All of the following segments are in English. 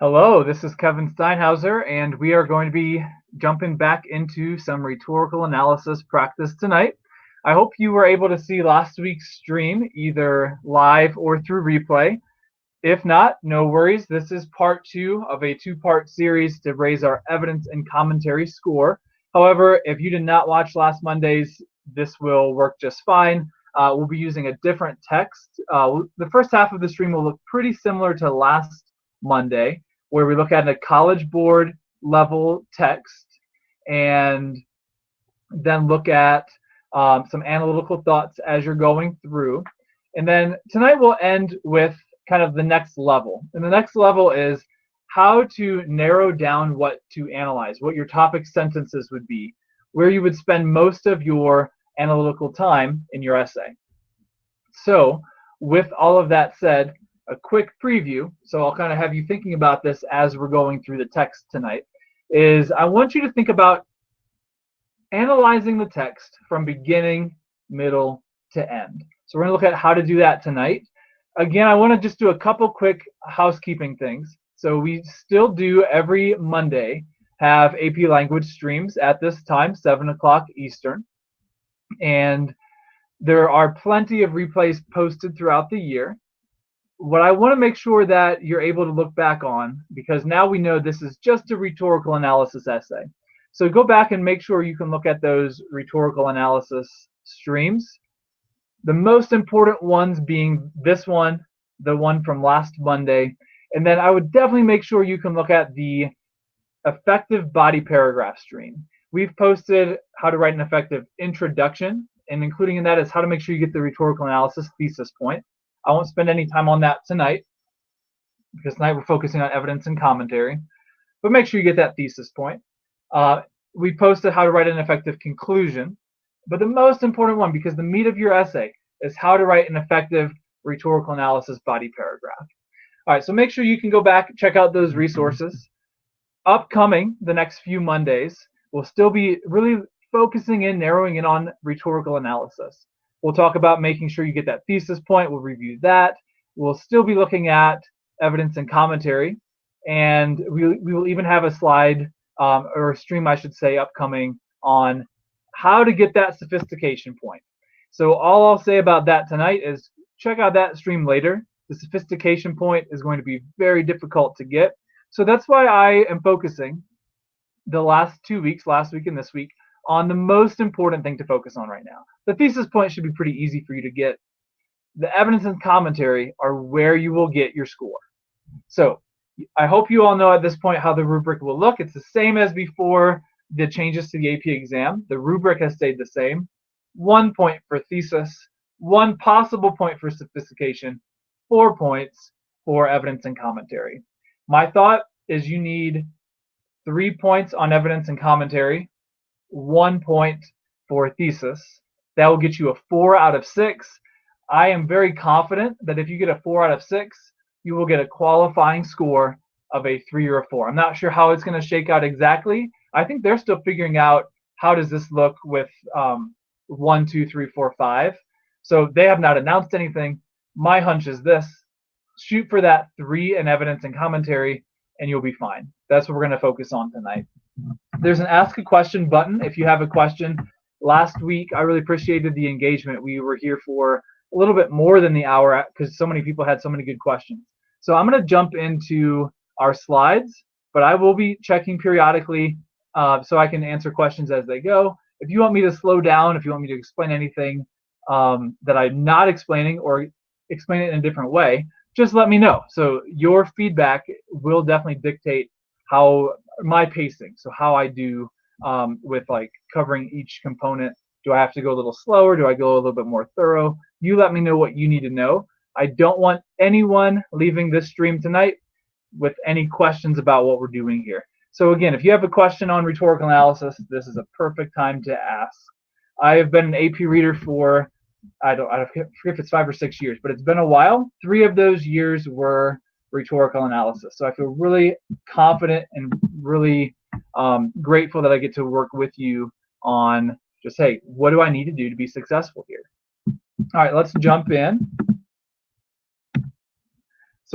Hello, this is Kevin Steinhauser, and we are going to be jumping back into some rhetorical analysis practice tonight. I hope you were able to see last week's stream, either live or through replay. If not, no worries. This is part two of a two-part series to raise our evidence and commentary score. However, if you did not watch last Monday's, this will work just fine. We'll be using a different text. The first half of the stream will look pretty similar to last Monday, where we look at a College Board level text and then look at some analytical thoughts as you're going through. And then tonight we'll end with kind of the next level. And the next level is how to narrow down what to analyze, what your topic sentences would be, where you would spend most of your analytical time in your essay. So with all of that said, a quick preview, so I'll kind of have you thinking about this as we're going through the text tonight, is I want you to think about analyzing the text from beginning, middle to end. So we're going to look at how to do that tonight. Again, I want to just do a couple quick housekeeping things. So we still do every Monday have AP language streams at this time, 7 o'clock Eastern. And there are plenty of replays posted throughout the year. What I want to make sure that you're able to look back on, because now we know this is just a rhetorical analysis essay. So go back and make sure you can look at those rhetorical analysis streams. The most important ones being this one, the one from last Monday, and then I would definitely make sure you can look at the effective body paragraph stream. We've posted how to write an effective introduction, and including in that is how to make sure you get the rhetorical analysis thesis point. I won't spend any time on that tonight, because tonight we're focusing on evidence and commentary, but make sure you get that thesis point. We posted how to write an effective conclusion, but the most important one, because the meat of your essay is how to write an effective rhetorical analysis body paragraph. All right, so make sure you can go back, check out those resources. Upcoming the next few Mondays, we'll still be really focusing in, narrowing in on rhetorical analysis. We'll talk about making sure you get that thesis point. We'll review that. We'll still be looking at evidence and commentary. And we will even have a slide or a stream, I should say, upcoming on how to get that sophistication point. So all I'll say about that tonight is check out that stream later. The sophistication point is going to be very difficult to get. So that's why I am focusing the last 2 weeks, last week and this week, on the most important thing to focus on right now. The thesis point should be pretty easy for you to get. The evidence and commentary are where you will get your score. So I hope you all know at this point how the rubric will look. It's the same as before the changes to the AP exam. The rubric has stayed the same. 1 point for thesis, 1 possible point for sophistication, 4 points for evidence and commentary. My thought is you need 3 points on evidence and commentary, 1 point for thesis. That will get you a 4 out of 6. I am very confident that if you get a 4 out of 6, you will get a qualifying score of a 3 or a 4. I'm not sure how it's going to shake out exactly. I think they're still figuring out how does this look with 1, 2, 3, 4, 5. So they have not announced anything. My hunch is this: shoot for that 3 in evidence and commentary, and you'll be fine. That's what we're going to focus on tonight. There's an ask a question button if you have a question. Last week, I really appreciated the engagement. We were here for a little bit more than the hour because so many people had so many good questions. So I'm going to jump into our slides, but I will be checking periodically so I can answer questions as they go. If you want me to slow down, if you want me to explain anything that I'm not explaining or explain it in a different way, just let me know. So your feedback will definitely dictate how my pacing, so how I do with like covering each component. Do I have to go a little slower? Do I go a little bit more thorough? You let me know what you need to know. I don't want anyone leaving this stream tonight with any questions about what we're doing here. So again, if you have a question on rhetorical analysis, this is a perfect time to ask. I have been an AP reader for, I forget if it's 5 or 6 years, but it's been a while. 3 of those years were rhetorical analysis. So I feel really confident and really grateful that I get to work with you on just, hey, what do I need to do to be successful here? All right, let's jump in.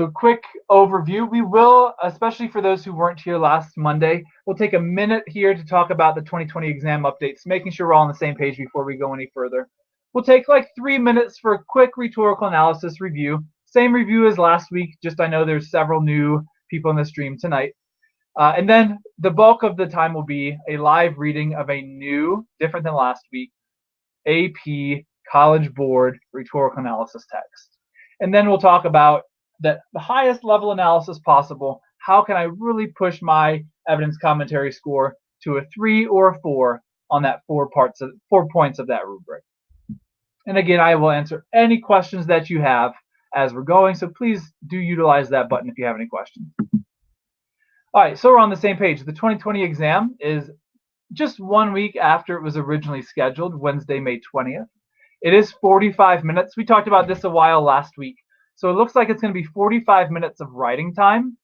So quick overview. We will, especially for those who weren't here last Monday, we'll take a minute here to talk about the 2020 exam updates, making sure we're all on the same page before we go any further. We'll take like 3 minutes for a quick rhetorical analysis review. Same review as last week, just I know there's several new people in the stream tonight. And then the bulk of the time will be a live reading of a new, different than last week, AP College Board rhetorical analysis text. And then we'll talk about the highest level analysis possible. How can I really push my evidence commentary score to a 3 or a 4 on that 4 points of that rubric? And again, I will answer any questions that you have as we're going, so please do utilize that button if you have any questions. All right, so we're on the same page. The 2020 exam is just 1 week after it was originally scheduled, Wednesday, May 20th. It is 45 minutes. We talked about this a while last week. So it looks like it's going to be 45 minutes of writing time,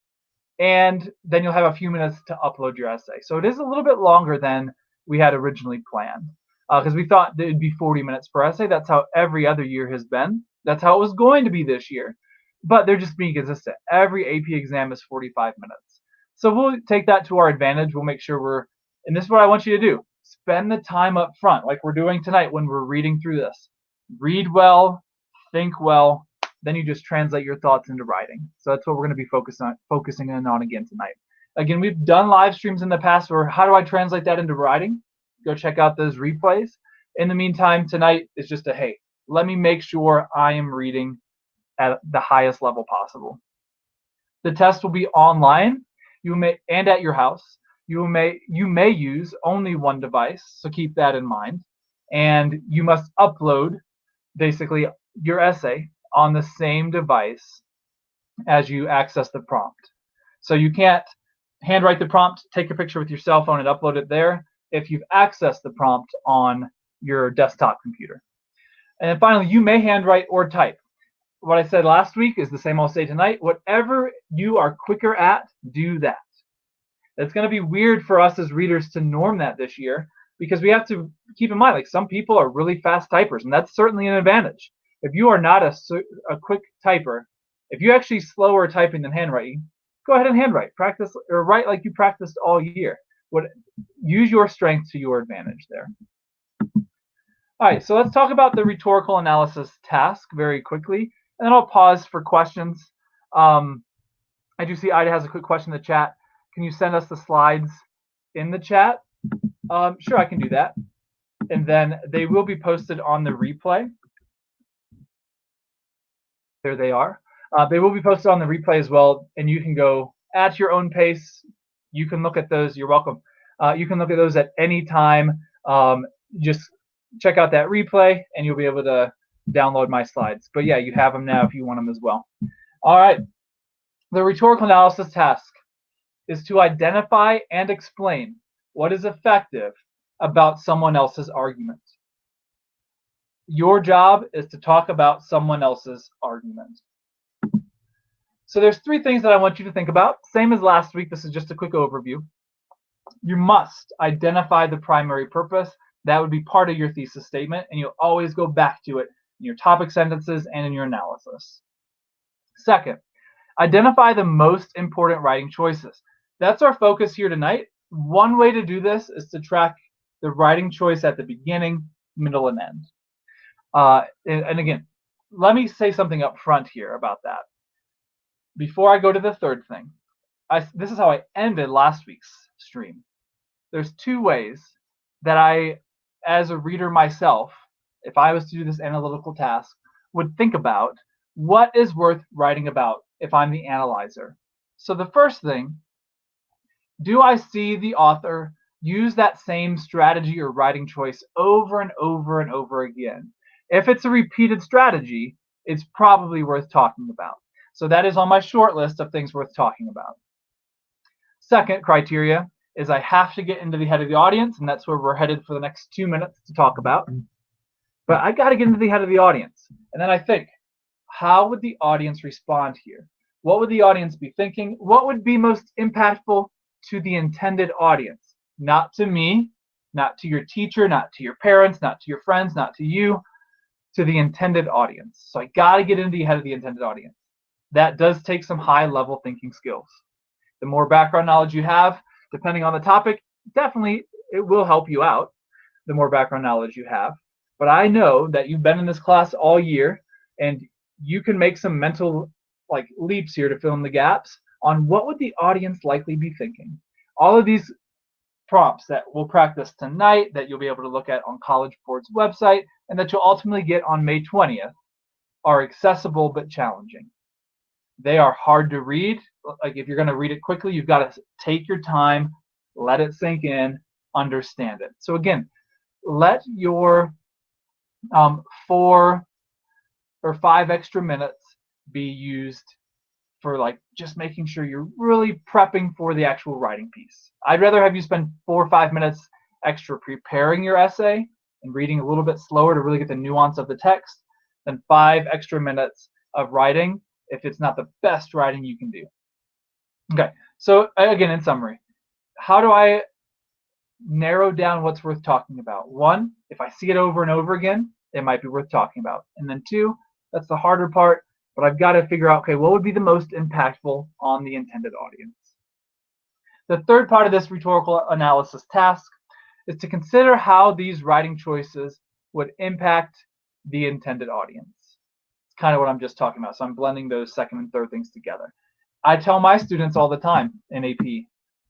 and then you'll have a few minutes to upload your essay. So it is a little bit longer than we had originally planned, because we thought it would be 40 minutes per essay. That's how every other year has been. That's how it was going to be this year. But they're just being consistent. Every AP exam is 45 minutes. So we'll take that to our advantage. We'll make sure and this is what I want you to do. Spend the time up front, like we're doing tonight when we're reading through this. Read well, think well, then you just translate your thoughts into writing. So that's what we're going to be focusing in on again tonight. Again, we've done live streams in the past where how do I translate that into writing? Go check out those replays. In the meantime, tonight is just hey, let me make sure I am reading at the highest level possible. The test will be online. And at your house. You may use only one device, so keep that in mind. And you must upload basically your essay on the same device as you access the prompt. So you can't handwrite the prompt, take a picture with your cell phone and upload it there if you've accessed the prompt on your desktop computer. And then finally, you may handwrite or type. What I said last week is the same I'll say tonight. Whatever you are quicker at, do that. It's going to be weird for us as readers to norm that this year, because we have to keep in mind, like, some people are really fast typers, and that's certainly an advantage. If you are not a quick typer, if you're actually slower typing than handwriting, go ahead and handwrite. Practice or write like you practiced all year. Use your strength to your advantage there. All right, so let's talk about the rhetorical analysis task very quickly, and then I'll pause for questions. I do see Ida has a quick question in the chat. Can you send us the slides in the chat? Sure, I can do that. And then they will be posted on the replay. There they are. They will be posted on the replay as well, and you can go at your own pace. You can look at those. You're welcome. You can look at those at any time. Just check out that replay, and you'll be able to download my slides. But yeah, you have them now if you want them as well. All right. The rhetorical analysis task is to identify and explain what is effective about someone else's argument. Your job is to talk about someone else's argument. So there's 3 things that I want you to think about. Same as last week, this is just a quick overview. You must identify the primary purpose. That would be part of your thesis statement, and you'll always go back to it in your topic sentences and in your analysis. Second, identify the most important writing choices. That's our focus here tonight. One way to do this is to track the writing choice at the beginning, middle, and end. And again, let me say something up front here about that. Before I go to the third thing, this is how I ended last week's stream. There's 2 ways that I, as a reader myself, if I was to do this analytical task, would think about what is worth writing about if I'm the analyzer. So the first thing, do I see the author use that same strategy or writing choice over and over and over again? If it's a repeated strategy, it's probably worth talking about. So that is on my short list of things worth talking about. Second criteria is I have to get into the head of the audience, and that's where we're headed for the next 2 minutes to talk about. But I got to get into the head of the audience. And then I think, how would the audience respond here? What would the audience be thinking? What would be most impactful to the intended audience? Not to me, not to your teacher, not to your parents, not to your friends, not to you, to the intended audience. So I got to get into the head of the intended audience. that does take some high-level thinking skills. The more background knowledge you have, depending on the topic, definitely it will help you out, the more background knowledge you have. But I know that you've been in this class all year, and you can make some mental leaps here to fill in the gaps on what would the audience likely be thinking. All of these prompts that we'll practice tonight, that you'll be able to look at on College Board's website, and that you'll ultimately get on May 20th, are accessible but challenging. They are hard to read. Like, if you're going to read it quickly, you've got to take your time, let it sink in, understand it. So again, let your 4 or 5 extra minutes be used for just making sure you're really prepping for the actual writing piece. I'd rather have you spend 4 or 5 minutes extra preparing your essay and reading a little bit slower to really get the nuance of the text than 5 extra minutes of writing if it's not the best writing you can do. Okay, so again, in summary, how do I narrow down what's worth talking about? 1, if I see it over and over again, it might be worth talking about. And then 2, that's the harder part, but I've got to figure out, okay, what would be the most impactful on the intended audience? The third part of this rhetorical analysis task is to consider how these writing choices would impact the intended audience. It's kind of what I'm just talking about. So I'm blending those second and third things together. I tell my students all the time in AP,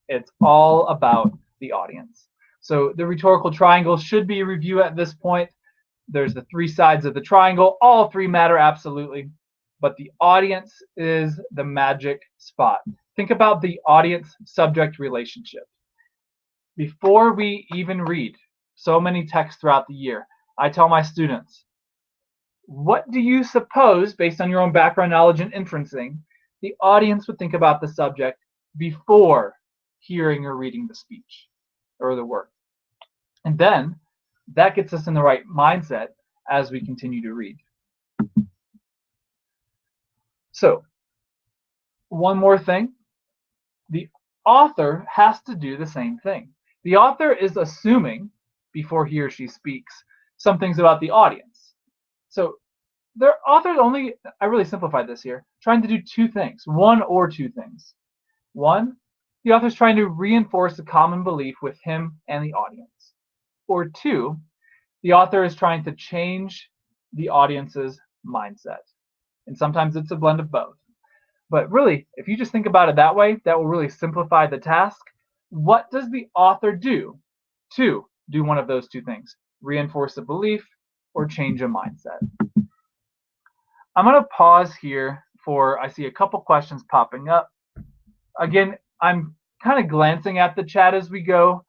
it's all about the audience. So the rhetorical triangle should be a review at this point. There's the 3 sides of the triangle. All 3 matter absolutely, but the audience is the magic spot. Think about the audience-subject relationship. Before we even read so many texts throughout the year, I tell my students, what do you suppose, based on your own background knowledge and inferencing, the audience would think about the subject before hearing or reading the speech or the work? And then that gets us in the right mindset as we continue to read. So, one more thing. The author has to do the same thing. The author is assuming, before he or she speaks, some things about the audience. So, the author's only, I really simplified this here, trying to do 2 things, 1 or 2 things. 1, the author's trying to reinforce a common belief with him and the audience. Or 2, the author is trying to change the audience's mindset. And sometimes it's a blend of both. But really, if you just think about it that way, that will really simplify the task. What does the author do to do one of those 2 things? Reinforce a belief or change a mindset? I'm going to pause here for, I see a couple questions popping up. Again, I'm kind of glancing at the chat as we go,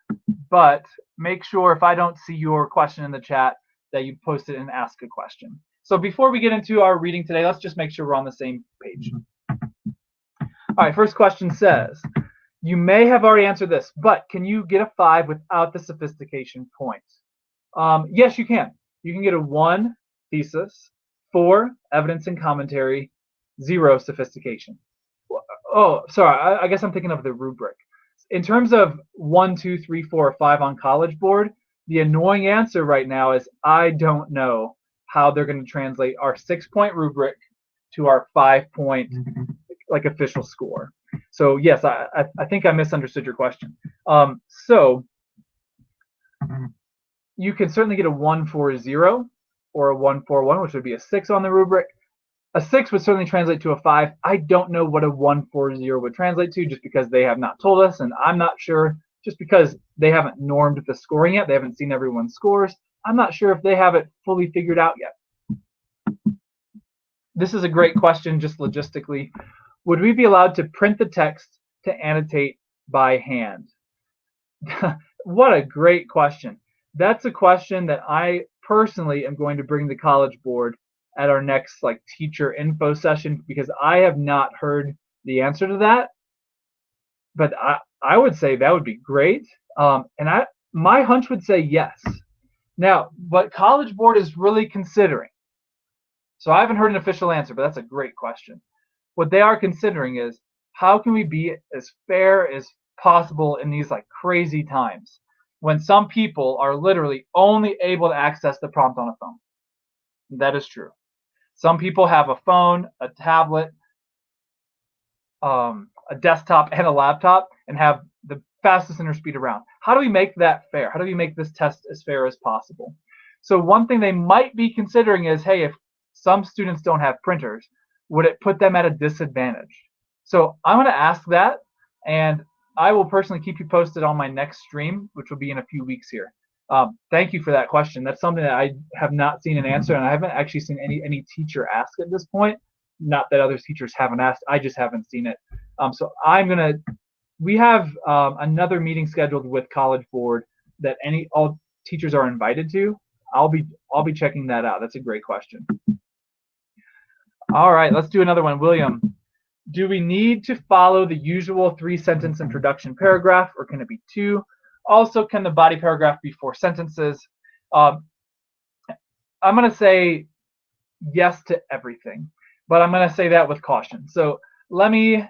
but make sure if I don't see your question in the chat that you post it and ask a question. So before we get into our reading today, let's just make sure we're on the same page. All right, first question says, you may have already answered this, but can you get a 5 without the sophistication points? Yes, you can. You can get a 1 thesis, 4 evidence and commentary, 0 sophistication. Oh, sorry, I guess I'm thinking of the rubric. In terms of 1, 2, 3, 4, or 5 on College Board, the annoying answer right now is I don't know how they're going to translate our 6-point rubric to our 5-point official score. So yes, I think I misunderstood your question. So you can certainly get a 140 or a 141, which would be a 6 on the rubric. A 6 would certainly translate to a 5. I don't know what a 140 would translate to, just because they have not told us, and I'm not sure, just because they haven't normed the scoring yet. They haven't seen everyone's scores. I'm not sure if they have it fully figured out yet. This is a great question, just logistically. Would we be allowed to print the text to annotate by hand? What a great question. That's a question that I personally am going to bring to College Board at our next teacher info session, because I have not heard the answer to that. But I would say that would be great. And my hunch would say yes. Now, what College Board is really considering, so I haven't heard an official answer, but that's a great question. What they are considering is, how can we be as fair as possible in these crazy times when some people are literally only able to access the prompt on a phone? That is true. Some people have a phone, a tablet, a desktop and a laptop and have the fastest internet speed around. How do we make that fair? How do we make this test as fair as possible? So one thing they might be considering is, hey, if some students don't have printers, would it put them at a disadvantage? So I'm going to ask that, and I will personally keep you posted on my next stream, which will be in a few weeks here. Thank you for that question. That's something that I have not seen an answer, and I haven't actually seen any teacher ask at this point. Not that other teachers haven't asked, I just haven't seen it. So we have another meeting scheduled with College Board that all teachers are invited to. I'll be checking that out. That's a great question. All right, let's do another one. William, do we need to follow the usual 3-sentence introduction paragraph, or can it be 2? Also, can the body paragraph be 4 sentences? I'm going to say yes to everything, but I'm going to say that with caution. So let me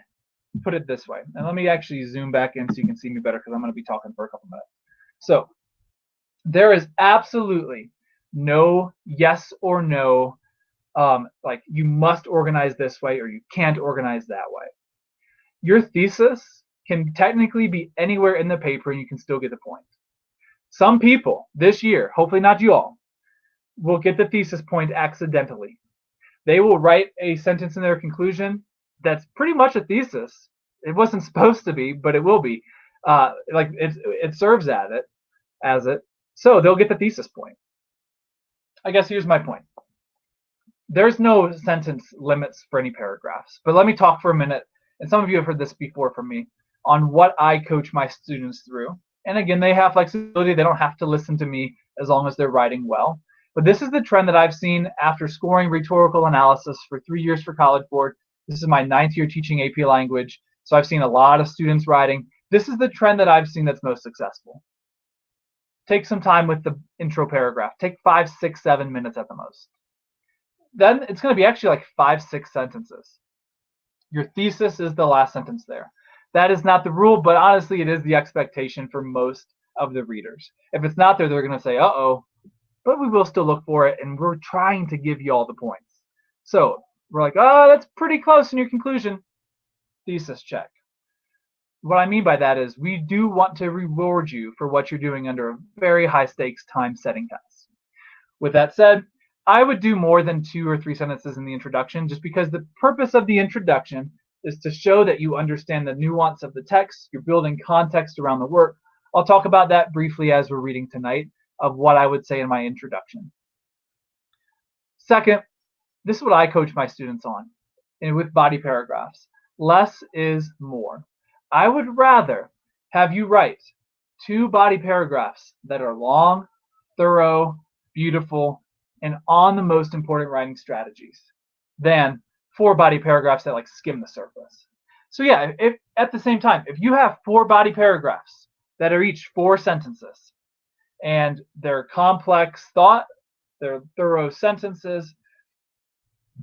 put it this way, and let me actually zoom back in so you can see me better, because I'm going to be talking for a couple minutes. So there is absolutely no yes or no, like you must organize this way or you can't organize that way. Your thesis can technically be anywhere in the paper and you can still get the point. Some people this year, hopefully not you all, will get the thesis point accidentally. They will write a sentence in their conclusion that's pretty much a thesis. It wasn't supposed to be, but it will be. Like it serves as it. So they'll get the thesis point. I guess here's my point. There's no sentence limits for any paragraphs, but let me talk for a minute, and some of you have heard this before from me, on what I coach my students through. And again, they have flexibility. They don't have to listen to me as long as they're writing well. But this is the trend that I've seen after scoring rhetorical analysis for 3 years for College Board. This is my 9th year teaching AP language. So I've seen a lot of students writing. This is the trend that I've seen that's most successful. Take some time with the intro paragraph. Take 5, 6, 7 minutes at the most. Then it's going to be actually like 5, 6 sentences. Your thesis is the last sentence there. That is not the rule, but honestly, it is the expectation for most of the readers. If it's not there, they're going to say, uh-oh, but we will still look for it, and we're trying to give you all the points. So we're like, oh, that's pretty close in your conclusion. Thesis check. What I mean by that is we do want to reward you for what you're doing under a very high stakes time setting test. With that said, I would do more than 2 or 3 sentences in the introduction, just because the purpose of the introduction is to show that you understand the nuance of the text. You're building context around the work. I'll talk about that briefly as we're reading tonight, of what I would say in my introduction. Second, this is what I coach my students on, and with body paragraphs. Less is more. I would rather have you write 2 body paragraphs that are long, thorough, beautiful, and on the most important writing strategies than 4 body paragraphs that like skim the surface. So yeah, if at the same time, if you have 4 body paragraphs that are each 4 sentences and they're complex thought, they're thorough sentences,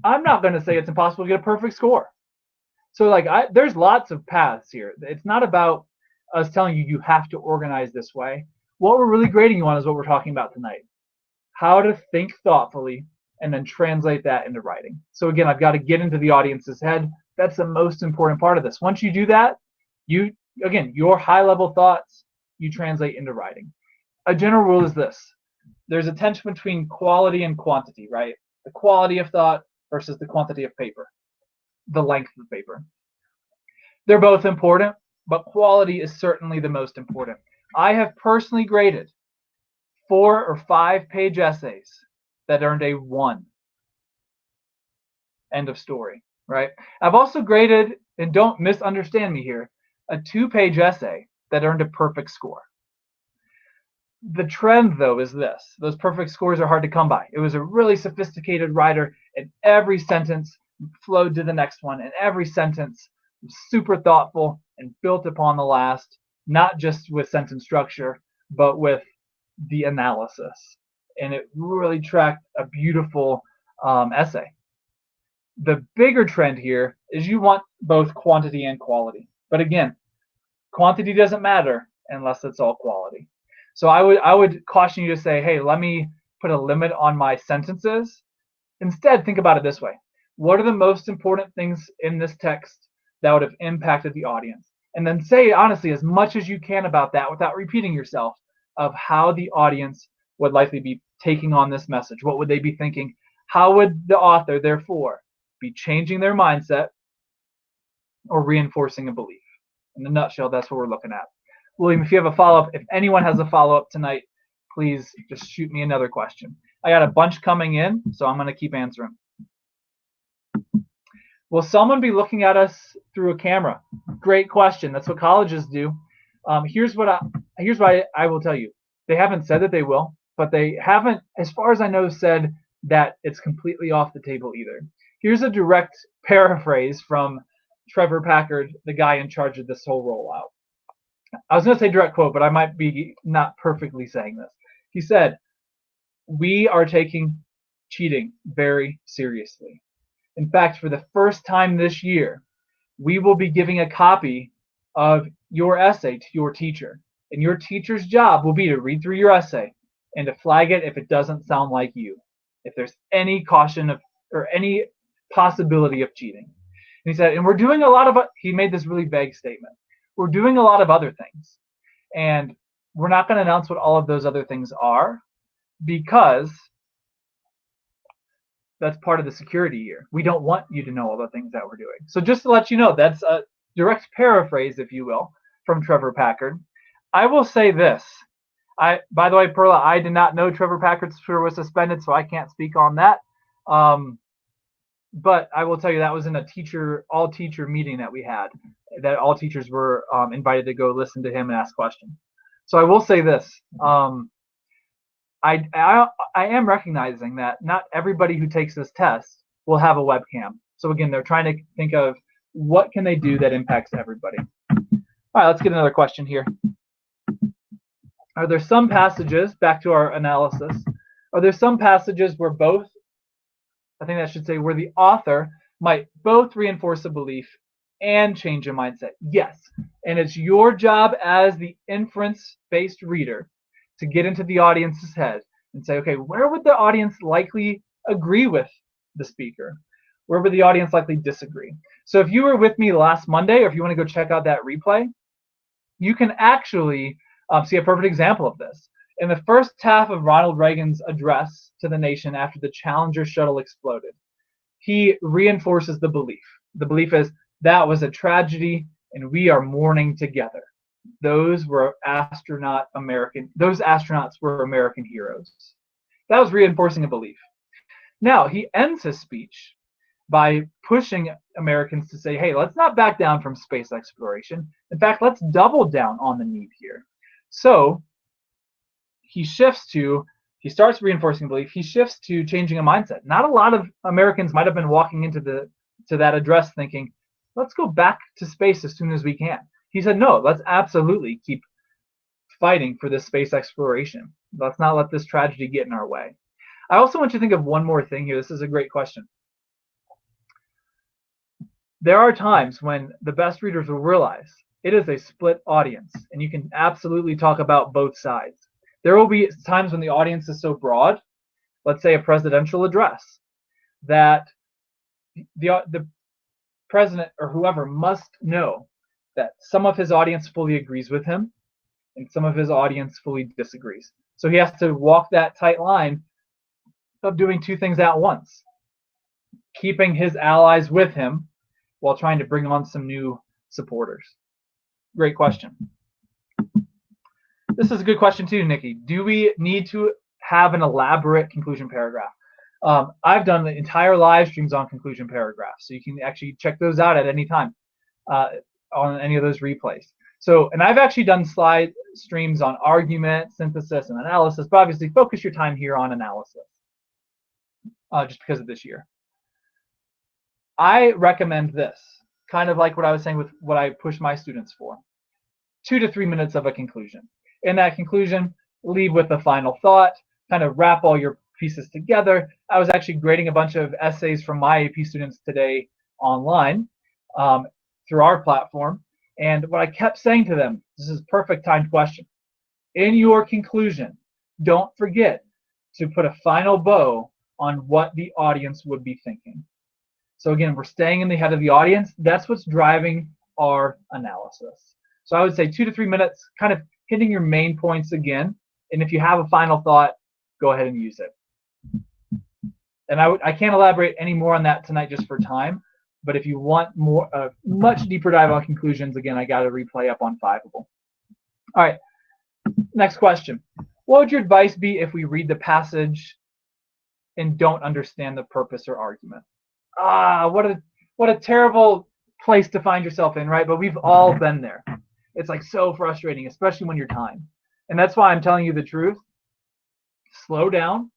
I'm not going to say it's impossible to get a perfect score. So like there's lots of paths here. It's not about us telling you have to organize this way. What we're really grading you on is what we're talking about tonight. How to think thoughtfully and then translate that into writing. So again, I've got to get into the audience's head. That's the most important part of this. Once you do that, your high-level thoughts, you translate into writing. A general rule is this. There's a tension between quality and quantity, right? The quality of thought versus the quantity of paper, the length of the paper. They're both important, but quality is certainly the most important. I have personally graded 4 or 5 page essays that earned a 1. End of story, right? I've also graded, and don't misunderstand me here, a 2-page essay that earned a perfect score. The trend, though, is this. Those perfect scores are hard to come by. It was a really sophisticated writer, and every sentence flowed to the next one, and every sentence was super thoughtful and built upon the last, not just with sentence structure, but with the analysis. And it really tracked a beautiful essay. The bigger trend here is you want both quantity and quality. But again, quantity doesn't matter unless it's all quality. So I would caution you to say, hey, let me put a limit on my sentences. Instead, think about it this way. What are the most important things in this text that would have impacted the audience. And then say honestly as much as you can about that without repeating yourself of how the audience would likely be taking on this message. What would they be thinking? How would the author, therefore, be changing their mindset or reinforcing a belief? In a nutshell, that's what we're looking at. William, if you have a follow-up, if anyone has a follow-up tonight, please just shoot me another question. I got a bunch coming in, so I'm going to keep answering. Will someone be looking at us through a camera? Great question. That's what colleges do. Here's what I will tell you. They haven't said that they will, but they haven't, as far as I know, said that it's completely off the table either. Here's a direct paraphrase from Trevor Packard, the guy in charge of this whole rollout. I was going to say direct quote, but I might be not perfectly saying this. He said, "We are taking cheating very seriously. In fact, for the first time this year, we will be giving a copy of your essay to your teacher. And your teacher's job will be to read through your essay and to flag it if it doesn't sound like you, if there's any caution of or any possibility of cheating." And he said, and we're doing a lot of, he made this really vague statement. We're doing a lot of other things. And we're not going to announce what all of those other things are because that's part of the security year. We don't want you to know all the things that we're doing. So just to let you know, that's a direct paraphrase, if you will, from Trevor Packard. I will say this. By the way, Perla, I did not know Trevor Packard's Twitter was suspended, so I can't speak on that. But I will tell you that was in a all-teacher meeting that we had, that all teachers were invited to go listen to him and ask questions. So I will say this. I am recognizing that not everybody who takes this test will have a webcam. So again, they're trying to think of what can they do that impacts everybody. All right, let's get another question here. Are there some passages, back to our analysis, are there some passages where both, I think that should say where the author might both reinforce a belief and change a mindset? Yes, and it's your job as the inference-based reader to get into the audience's head and say, okay, where would the audience likely agree with the speaker? Where would the audience likely disagree? So if you were with me last Monday, or if you want to go check out that replay, you can actually see a perfect example of this. In the first half of Ronald Reagan's address to the nation after the Challenger shuttle exploded, he reinforces the belief. The belief is that was a tragedy and we are mourning together. Those astronauts were American heroes. That was reinforcing a belief. Now, he ends his speech by pushing Americans to say, hey, let's not back down from space exploration. In fact, let's double down on the need here. So he starts reinforcing belief. He shifts to changing a mindset. Not a lot of Americans might have been walking into that address thinking, let's go back to space as soon as we can. He said, no, let's absolutely keep fighting for this space exploration. Let's not let this tragedy get in our way. I also want you to think of one more thing here. This is a great question. There are times when the best readers will realize it is a split audience, and you can absolutely talk about both sides. There will be times when the audience is so broad, let's say a presidential address, that the president or whoever must know that some of his audience fully agrees with him and some of his audience fully disagrees. So he has to walk that tight line of doing two things at once, keeping his allies with him while trying to bring on some new supporters. Great question. This is a good question too, Nikki. Do we need to have an elaborate conclusion paragraph? I've done the entire live streams on conclusion paragraphs, so you can actually check those out at any time on any of those replays. So, and I've actually done slide streams on argument, synthesis, and analysis, but obviously focus your time here on analysis, just because of this year. I recommend this, kind of like what I was saying with what I push my students for. 2 to 3 minutes of a conclusion. In that conclusion, leave with a final thought, kind of wrap all your pieces together. I was actually grading a bunch of essays from my AP students today online through our platform. And what I kept saying to them, this is a perfect timed question. In your conclusion, don't forget to put a final bow on what the audience would be thinking. So again, we're staying in the head of the audience. That's what's driving our analysis. So I would say 2 to 3 minutes, kind of hitting your main points again. And if you have a final thought, go ahead and use it. And I can't elaborate any more on that tonight just for time. But if you want more, much deeper dive on conclusions, again, I got a replay up on 5 of them. All right, next question. What would your advice be if we read the passage and don't understand the purpose or argument? What a terrible place to find yourself in, right? But we've all been there. It's like so frustrating, especially when you're time. And that's why I'm telling you the truth. Slow down.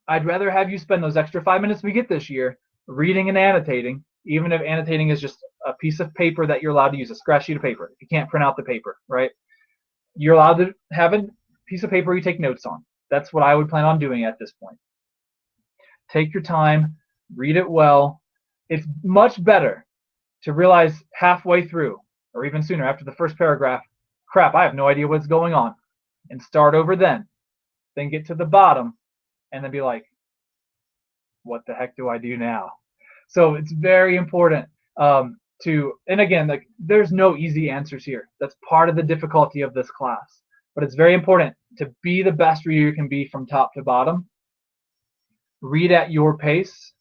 I'd rather have you spend those extra 5 minutes we get this year reading and annotating, even if annotating is just a piece of paper that you're allowed to use, a scratch sheet of paper. You can't print out the paper, right? You're allowed to have a piece of paper you take notes on. That's what I would plan on doing at this point. Take your time, read it well. It's much better to realize halfway through, or even sooner after the first paragraph, crap, I have no idea what's going on, and start over then get to the bottom, and then be like, what the heck do I do now? So it's very important and again, like, there's no easy answers here. That's part of the difficulty of this class. But it's very important to be the best reader you can be from top to bottom. Read at your pace.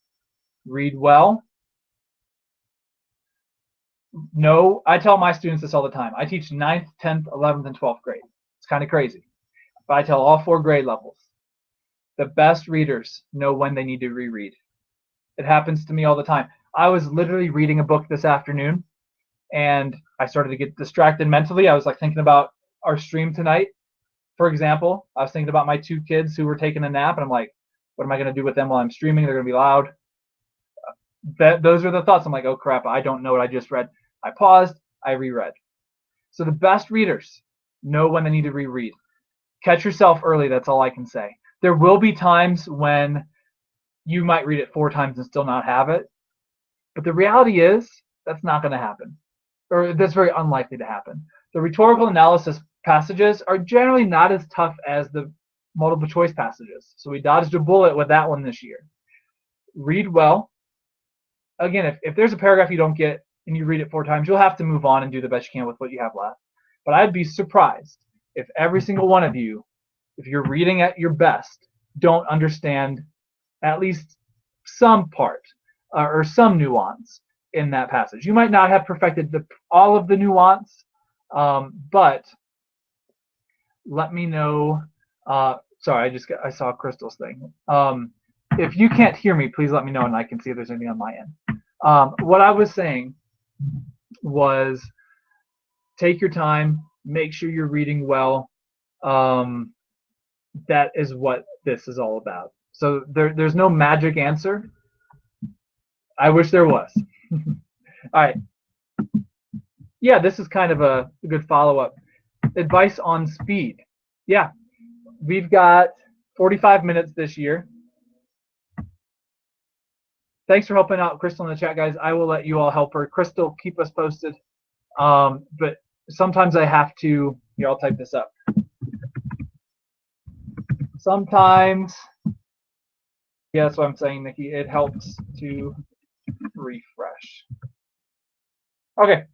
Read well. No, I tell my students this all the time. I teach 9th, 10th, 11th, and 12th grade. It's kind of crazy. But I tell all 4 grade levels. The best readers know when they need to reread. It happens to me all the time. I was literally reading a book this afternoon, and I started to get distracted mentally. I was like thinking about our stream tonight. For example, I was thinking about my 2 kids who were taking a nap, and I'm like, what am I going to do with them while I'm streaming? They're going to be loud. Those are the thoughts. I'm like, oh crap, I don't know what I just read. I paused, I reread. So the best readers know when they need to reread. Catch yourself early, that's all I can say. There will be times when you might read it 4 times and still not have it. But the reality is that's not going to happen, or that's very unlikely to happen. The rhetorical analysis passages are generally not as tough as the multiple choice passages. So we dodged a bullet with that one this year. Read well. Again, if there's a paragraph you don't get and you read it 4 times, you'll have to move on and do the best you can with what you have left. But I'd be surprised if every single one of you, if you're reading at your best, don't understand at least some part or some nuance in that passage. You might not have perfected all of the nuance, but let me know. Sorry, I saw Crystal's thing. If you can't hear me, please let me know and I can see if there's anything on my end. What I was saying was take your time, make sure you're reading well. That is what this is all about. So there's no magic answer. I wish there was. All right. Yeah, this is kind of a good follow-up. Advice on speed. Yeah, we've got 45 minutes this year. Thanks for helping out Crystal in the chat, guys. I will let you all help her. Crystal, keep us posted. But sometimes I have to, here, I'll type this up. Sometimes, yeah, that's what I'm saying, Nikki. It helps to refresh. Okay.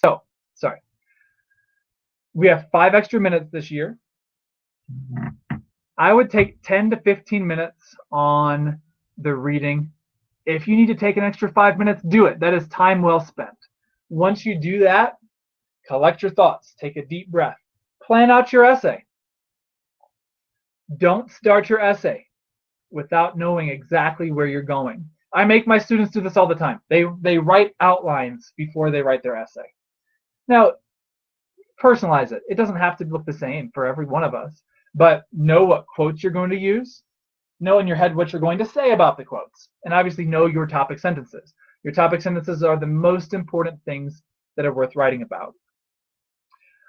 So, sorry. We have 5 extra minutes this year. I would take 10 to 15 minutes on the reading. If you need to take an extra 5 minutes, do it. That is time well spent. Once you do that, collect your thoughts. Take a deep breath. Plan out your essay. Don't start your essay without knowing exactly where you're going. I make my students do this all the time. They write outlines before they write their essay. Now, personalize it. It doesn't have to look the same for every one of us, but know what quotes you're going to use. Know in your head what you're going to say about the quotes, and obviously know your topic sentences. Your topic sentences are the most important things that are worth writing about.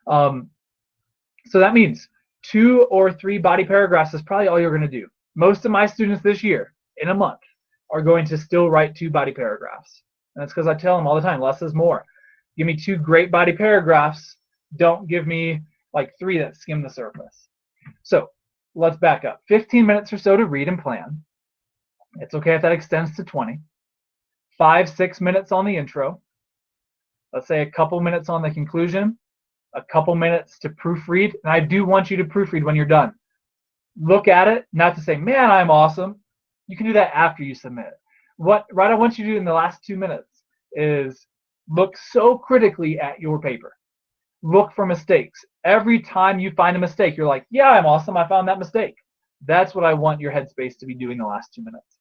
So that means 2 or 3 body paragraphs is probably all you're going to do. Most of my students this year, in a month, are going to still write 2 body paragraphs. And that's because I tell them all the time, less is more. Give me 2 great body paragraphs. Don't give me like 3 that skim the surface. So let's back up. 15 minutes or so to read and plan. It's okay if that extends to 20. 5-6 minutes on the intro. Let's say a couple minutes on the conclusion, a couple minutes to proofread. And I do want you to proofread when you're done. Look at it, not to say, man, I'm awesome. You can do that after you submit it. What I want you to do in the last 2 minutes is look so critically at your paper. Look for mistakes. Every time you find a mistake, you're like, yeah, I'm awesome. I found that mistake. That's what I want your headspace to be doing the last 2 minutes.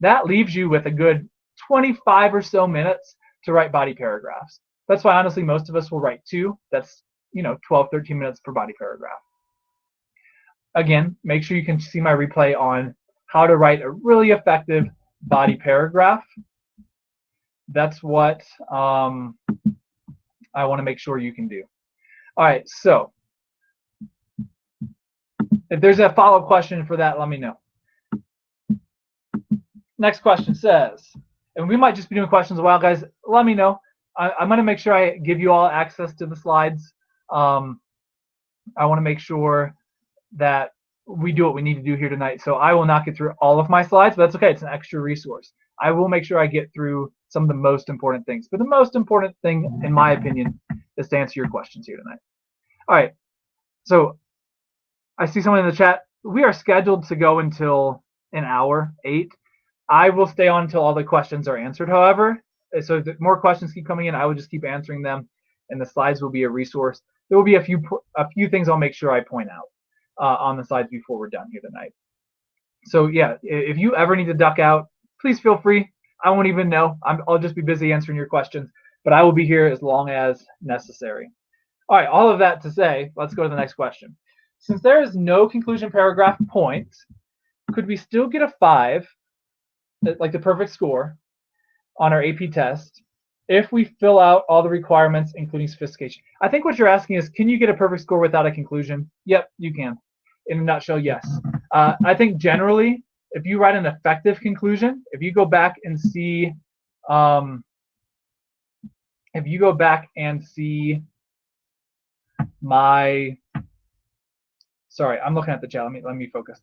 That leaves you with a good 25 or so minutes to write body paragraphs. That's why, honestly, most of us will write 2. That's 12, 13 minutes per body paragraph. Again, make sure you can see my replay on how to write a really effective body paragraph. That's what I want to make sure you can do. All right, so if there's a follow-up question for that, let me know. Next question says, and we might just be doing questions a while, guys. Let me know. I'm going to make sure I give you all access to the slides. I want to make sure that we do what we need to do here tonight. So I will not get through all of my slides, but that's okay. It's an extra resource. I will make sure I get through some of the most important things. But the most important thing, in my opinion, is to answer your questions here tonight. All right. So I see someone in the chat. We are scheduled to go until an hour, 8. I will stay on until all the questions are answered, however. So if more questions keep coming in, I will just keep answering them, and the slides will be a resource. There will be a few things I'll make sure I point out on the slides before we're done here tonight. So yeah, if you ever need to duck out, please feel free. I won't even know. I'll just be busy answering your questions, but I will be here as long as necessary. All right, all of that to say, let's go to the next question. Since there is no conclusion paragraph point, could we still get a 5, like the perfect score, on our AP test if we fill out all the requirements, including sophistication? I think what you're asking is, can you get a perfect score without a conclusion? Yep, you can. In a nutshell, yes. I think generally, if you write an effective conclusion, if you go back and see, my, sorry, I'm looking at the chat. Let me focus.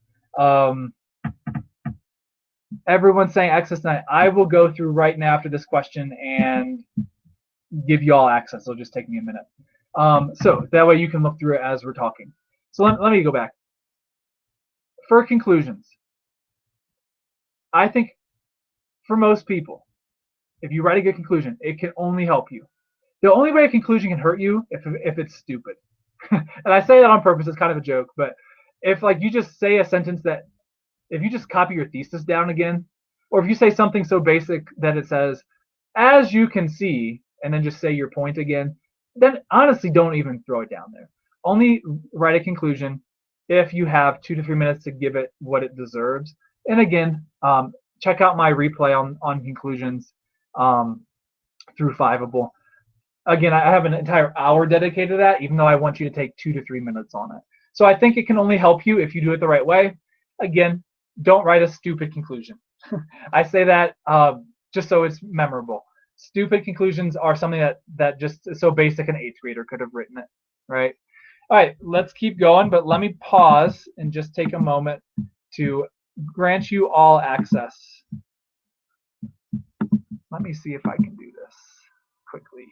Everyone's saying access tonight. I will go through right now after this question and give you all access. It'll just take me a minute. So that way you can look through it as we're talking. So let me go back. For conclusions, I think for most people, if you write a good conclusion, it can only help you. The only way a conclusion can hurt you if it's stupid. And I say that on purpose. It's kind of a joke, but if like you just say a sentence that, if you just copy your thesis down again, or if you say something so basic that it says, as you can see, and then just say your point again, then honestly don't even throw it down there. Only write a conclusion if you have 2 to 3 minutes to give it what it deserves. And again, check out my replay on conclusions through Fiveable. Again, I have an entire hour dedicated to that, even though I want you to take 2 to 3 minutes on it. So I think it can only help you if you do it the right way. Again, don't write a stupid conclusion. I say that just so it's memorable. Stupid conclusions are something that just is so basic an 8th grader could have written it, right? All right, let's keep going, but let me pause and just take a moment to grant you all access. Let me see if I can do this quickly.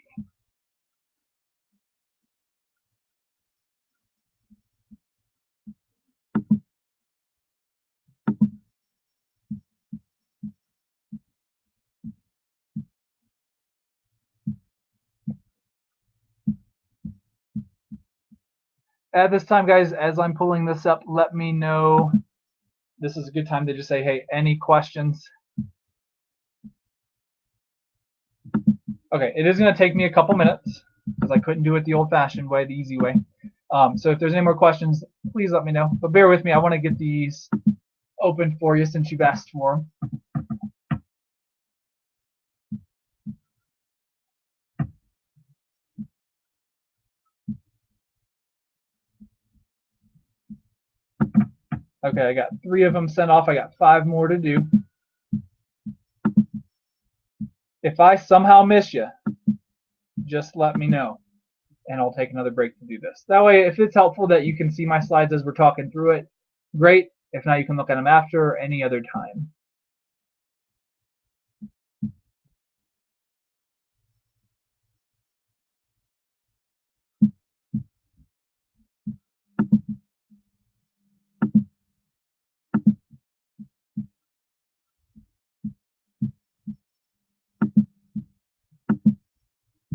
At this time, guys, as I'm pulling this up, let me know. This is a good time to just say, hey, any questions? Okay, it is going to take me a couple minutes because I couldn't do it the old-fashioned way, the easy way. So if there's any more questions, please let me know. But bear with me. I want to get these open for you since you've asked for them. Okay, I got 3 of them sent off. I got 5 more to do. If I somehow miss you, just let me know, and I'll take another break to do this. That way, if it's helpful that you can see my slides as we're talking through it, great. If not, you can look at them after or any other time.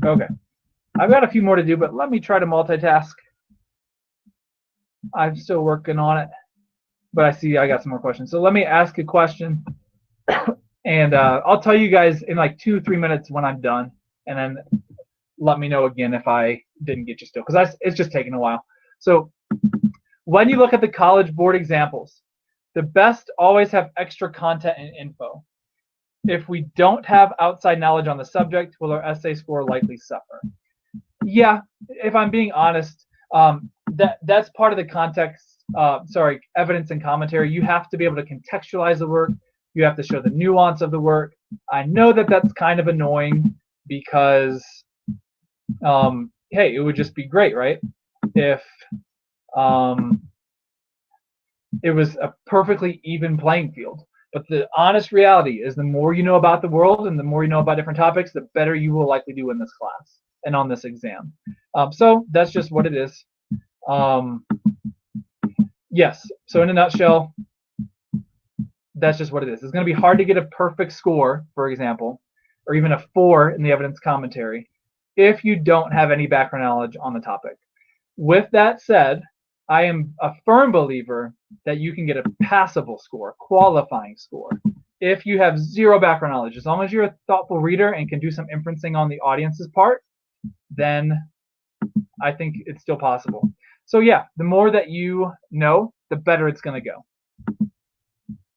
Okay. I've got a few more to do, but let me try to multitask. I'm still working on it, but I see I got some more questions. So let me ask a question, and I'll tell you guys in like 2-3 minutes when I'm done, and then let me know again if I didn't get you still, because it's just taking a while. So when you look at the College Board examples, the best always have extra content and info. If we don't have outside knowledge on the subject, will our essay score likely suffer? Yeah, if I'm being honest, that's part of the context. Evidence and commentary. You have to be able to contextualize the work. You have to show the nuance of the work. I know that that's kind of annoying because, hey, it would just be great, right? If it was a perfectly even playing field. But the honest reality is the more you know about the world and the more you know about different topics, the better you will likely do in this class and on this exam. So that's just what it is. Yes, so in a nutshell, that's just what it is. It's going to be hard to get a perfect score, for example, or even a 4 in the evidence commentary if you don't have any background knowledge on the topic. With that said, I am a firm believer that you can get a passable score, qualifying score, if you have zero background knowledge. As long as you're a thoughtful reader and can do some inferencing on the audience's part, then I think it's still possible. So yeah, the more that you know, the better it's going to go.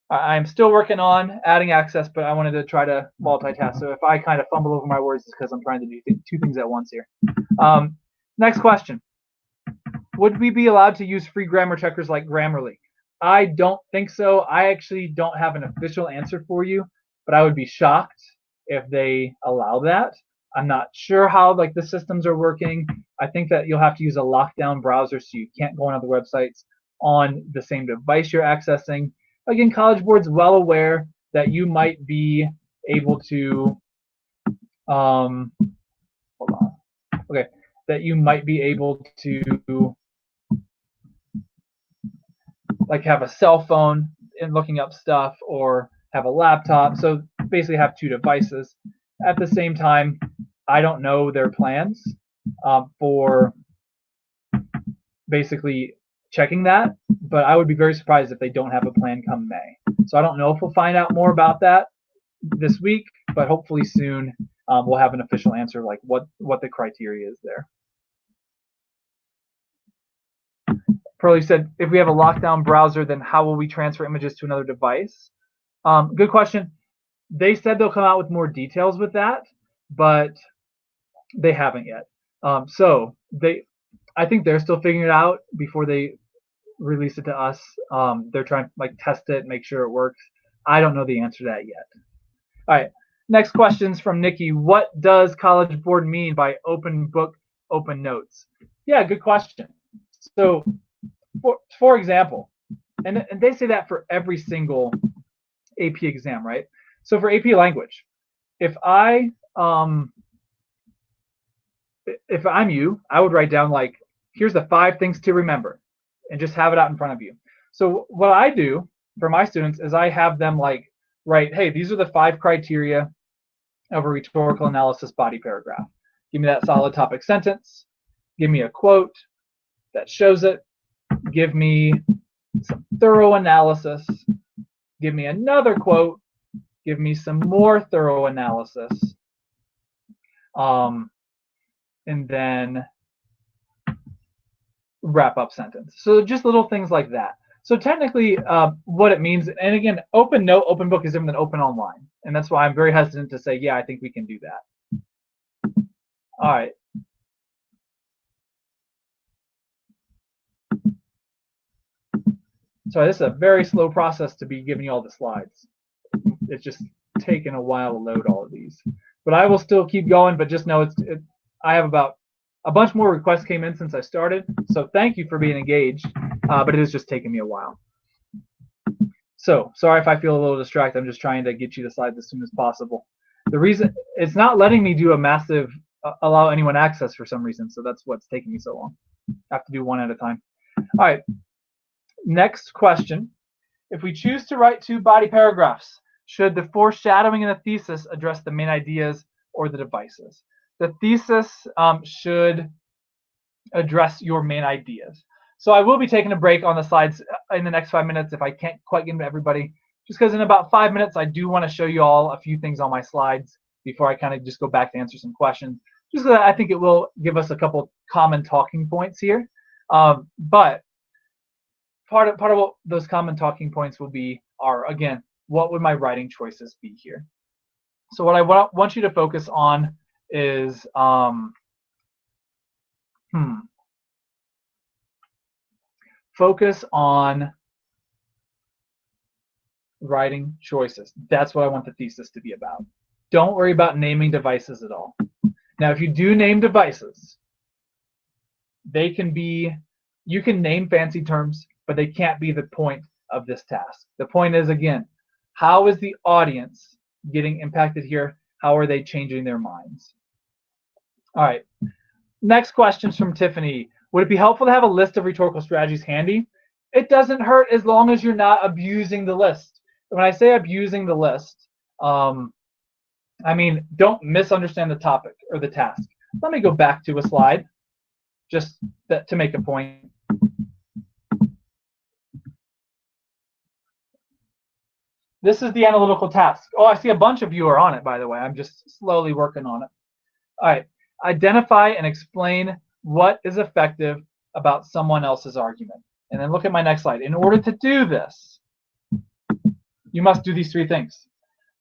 I'm still working on adding access, but I wanted to try to multitask. So if I kind of fumble over my words, it's because I'm trying to do two things at once here. Next question. Would we be allowed to use free grammar checkers like Grammarly? I don't think so. I actually don't have an official answer for you, but I would be shocked if they allow that. I'm not sure how like the systems are working. I think that you'll have to use a lockdown browser, so you can't go on other websites on the same device you're accessing. Again, College Board's well aware that you might be able to hold on. Okay, that you might be able to like have a cell phone and looking up stuff, or have a laptop. So basically have two devices. At the same time, I don't know their plans for basically checking that, but I would be very surprised if they don't have a plan come May. So I don't know if we'll find out more about that this week, but hopefully soon we'll have an official answer, like what the criteria is there. Pearlie said, if we have a lockdown browser, then how will we transfer images to another device? Good question. They said they'll come out with more details with that, but they haven't yet. I think they're still figuring it out before they release it to us. They're trying to like test it, make sure it works. I don't know the answer to that yet. All right. Next question's from Nikki. What does College Board mean by open book, open notes? Yeah, good question. So, for example, and they say that for every single AP exam, right? So for AP language, if I'm you, I would write down like, here's the 5 things to remember, and just have it out in front of you. So what I do for my students is I have them like write, hey, these are the 5 criteria of a rhetorical analysis body paragraph. Give me that solid topic sentence. Give me a quote that shows it. Give me some thorough analysis. Give me another quote. Give me some more thorough analysis. And then wrap up sentence. So just little things like that. So technically what it means, and again, open note, open book is different than open online. And that's why I'm very hesitant to say, yeah, I think we can do that. All right. So this is a very slow process to be giving you all the slides. It's just taken a while to load all of these. But I will still keep going, but just know I have about a bunch more requests came in since I started. So thank you for being engaged, but it is just taking me a while. So sorry if I feel a little distracted. I'm just trying to get you the slides as soon as possible. The reason it's not letting me do a massive allow anyone access for some reason. So that's what's taking me so long. I have to do one at a time. All right. Next question. If we choose to write 2 body paragraphs, should the foreshadowing in the thesis address the main ideas or the devices? The thesis should address your main ideas. So I will be taking a break on the slides in the next 5 minutes if I can't quite get into everybody, just because in about 5 minutes I do want to show you all a few things on my slides before I kind of just go back to answer some questions, just because I think it will give us a couple common talking points here. But part of what those common talking points will be are, again, what would my writing choices be here? So what I want you to focus on is focus on writing choices. That's what I want the thesis to be about. Don't worry about naming devices at all. Now, if you do name devices, they can be, you can name fancy terms, but they can't be the point of this task. The point is, again, how is the audience getting impacted here? How are they changing their minds? All right. Next question's from Tiffany. Would it be helpful to have a list of rhetorical strategies handy? It doesn't hurt as long as you're not abusing the list. When I say abusing the list, I mean, don't misunderstand the topic or the task. Let me go back to a slide just to make a point. This is the analytical task. Oh, I see a bunch of you are on it, by the way. I'm just slowly working on it. All right. Identify and explain what is effective about someone else's argument. And then look at my next slide. In order to do this, you must do these 3 things.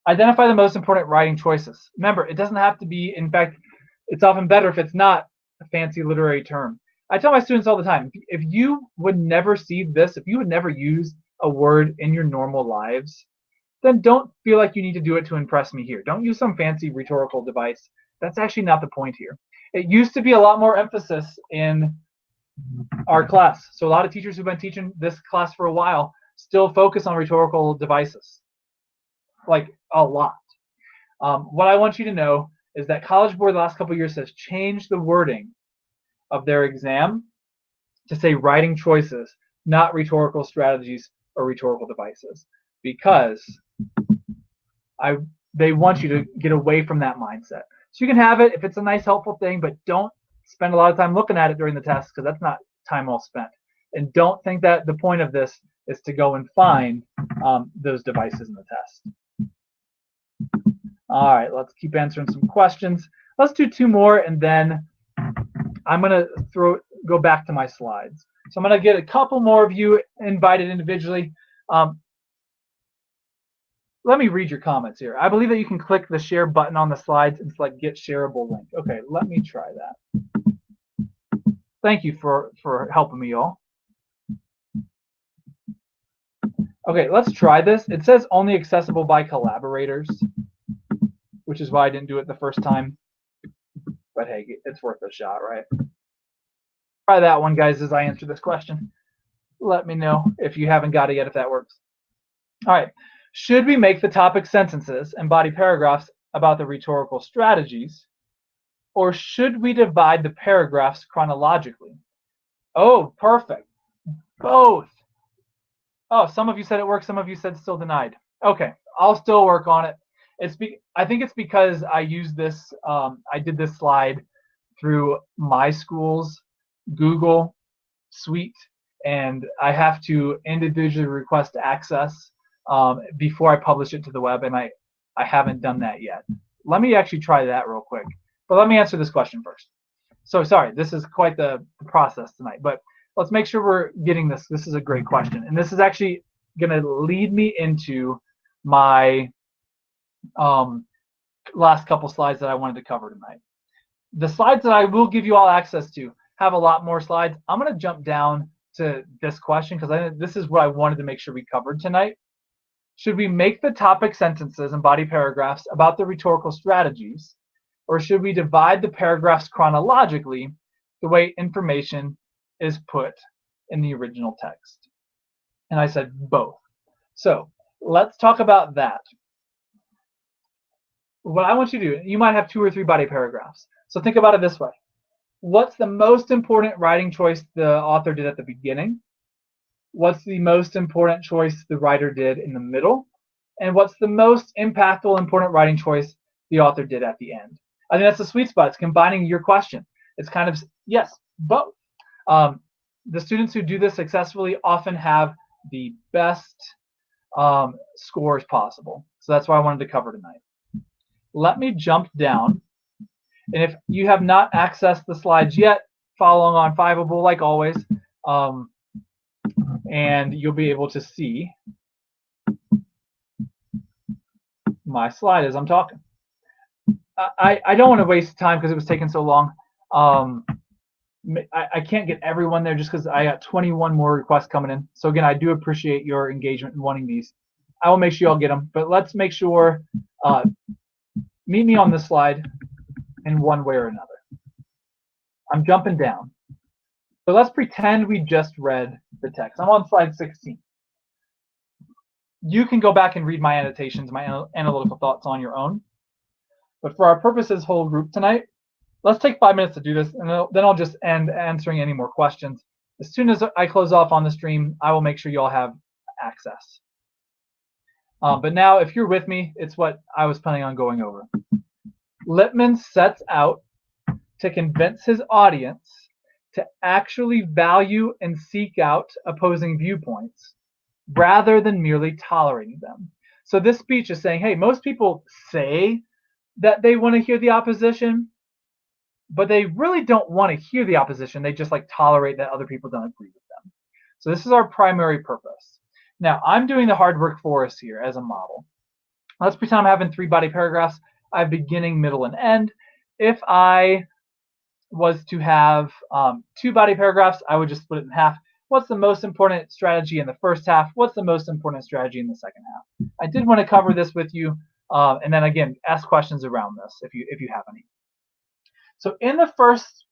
Identify the most important writing choices. Remember, it doesn't have to be, in fact, it's often better if it's not a fancy literary term. I tell my students all the time, if you would never see this, if you would never use a word in your normal lives, then don't feel like you need to do it to impress me here. Don't use some fancy rhetorical device. That's actually not the point here. It used to be a lot more emphasis in our class. So a lot of teachers who've been teaching this class for a while still focus on rhetorical devices, like a lot. What I want you to know is that College Board the last couple of years has changed the wording of their exam to say writing choices, not rhetorical strategies or rhetorical devices, because they want you to get away from that mindset. So you can have it if it's a nice, helpful thing, but don't spend a lot of time looking at it during the test, because that's not time well spent. And don't think that the point of this is to go and find those devices in the test. All right, let's keep answering some questions. Let's do 2 more, and then I'm going to go back to my slides. So I'm going to get a couple more of you invited individually. Let me read your comments here. I believe that you can click the share button on the slides and select get shareable link. Okay, let me try that. Thank you for helping me, y'all. Okay, let's try this. It says only accessible by collaborators, which is why I didn't do it the first time. But hey, it's worth a shot, right? Try that one, guys, as I answer this question. Let me know if you haven't got it yet, if that works. All right. Should we make the topic sentences and body paragraphs about the rhetorical strategies, or should we divide the paragraphs chronologically? Oh, perfect. Both. Oh, some of you said it worked. Some of you said still denied. Okay, I'll still work on it. I think it's because I used this. I did this slide through my school's Google Suite, and I have to individually request access before I publish it to the web, and I haven't done that yet. Let me actually try that real quick. But let me answer this question first. So sorry, this is quite the process tonight, but let's make sure we're getting this. This is a great question, and this is actually going to lead me into my last couple slides that I wanted to cover tonight. The slides that I will give you all access to have a lot more slides. I'm going to jump down to this question because this is what I wanted to make sure we covered tonight. Should we make the topic sentences and body paragraphs about the rhetorical strategies, or should we divide the paragraphs chronologically the way information is put in the original text? And I said both. So let's talk about that. What I want you to do, you might have 2 or 3 body paragraphs. So think about it this way. What's the most important writing choice the author did at the beginning? What's the most important choice the writer did in the middle? And what's the most impactful, important writing choice the author did at the end? I think that's the sweet spot. It's combining your question. It's kind of, yes, both. The students who do this successfully often have the best scores possible. So that's what I wanted to cover tonight. Let me jump down. And if you have not accessed the slides yet, follow along on Fiveable like always. And you'll be able to see my slide as I'm talking. I don't want to waste time because it was taking so long. I can't get everyone there just because I got 21 more requests coming in. So again, I do appreciate your engagement in wanting these. I will make sure y'all get them, but let's make sure, meet me on this slide in one way or another. I'm jumping down. So let's pretend we just read the text. I'm on slide 16. You can go back and read my annotations, my analytical thoughts on your own. But for our purposes, whole group tonight, let's take 5 minutes to do this, and then I'll just end answering any more questions. As soon as I close off on the stream, I will make sure you all have access. But now, if you're with me, it's what I was planning on going over. Lippmann sets out to convince his audience to actually value and seek out opposing viewpoints rather than merely tolerating them. So this speech is saying, hey, most people say that they want to hear the opposition, but they really don't want to hear the opposition. They just like tolerate that other people don't agree with them. So this is our primary purpose. Now, I'm doing the hard work for us here as a model. Let's pretend I'm having 3 body paragraphs. I have beginning, middle, and end. If I was to have 2 body paragraphs, I would just split it in half. What's the most important strategy in the first half? What's the most important strategy in the second half? I did want to cover this with you, and then again, ask questions around this if you have any. So in the first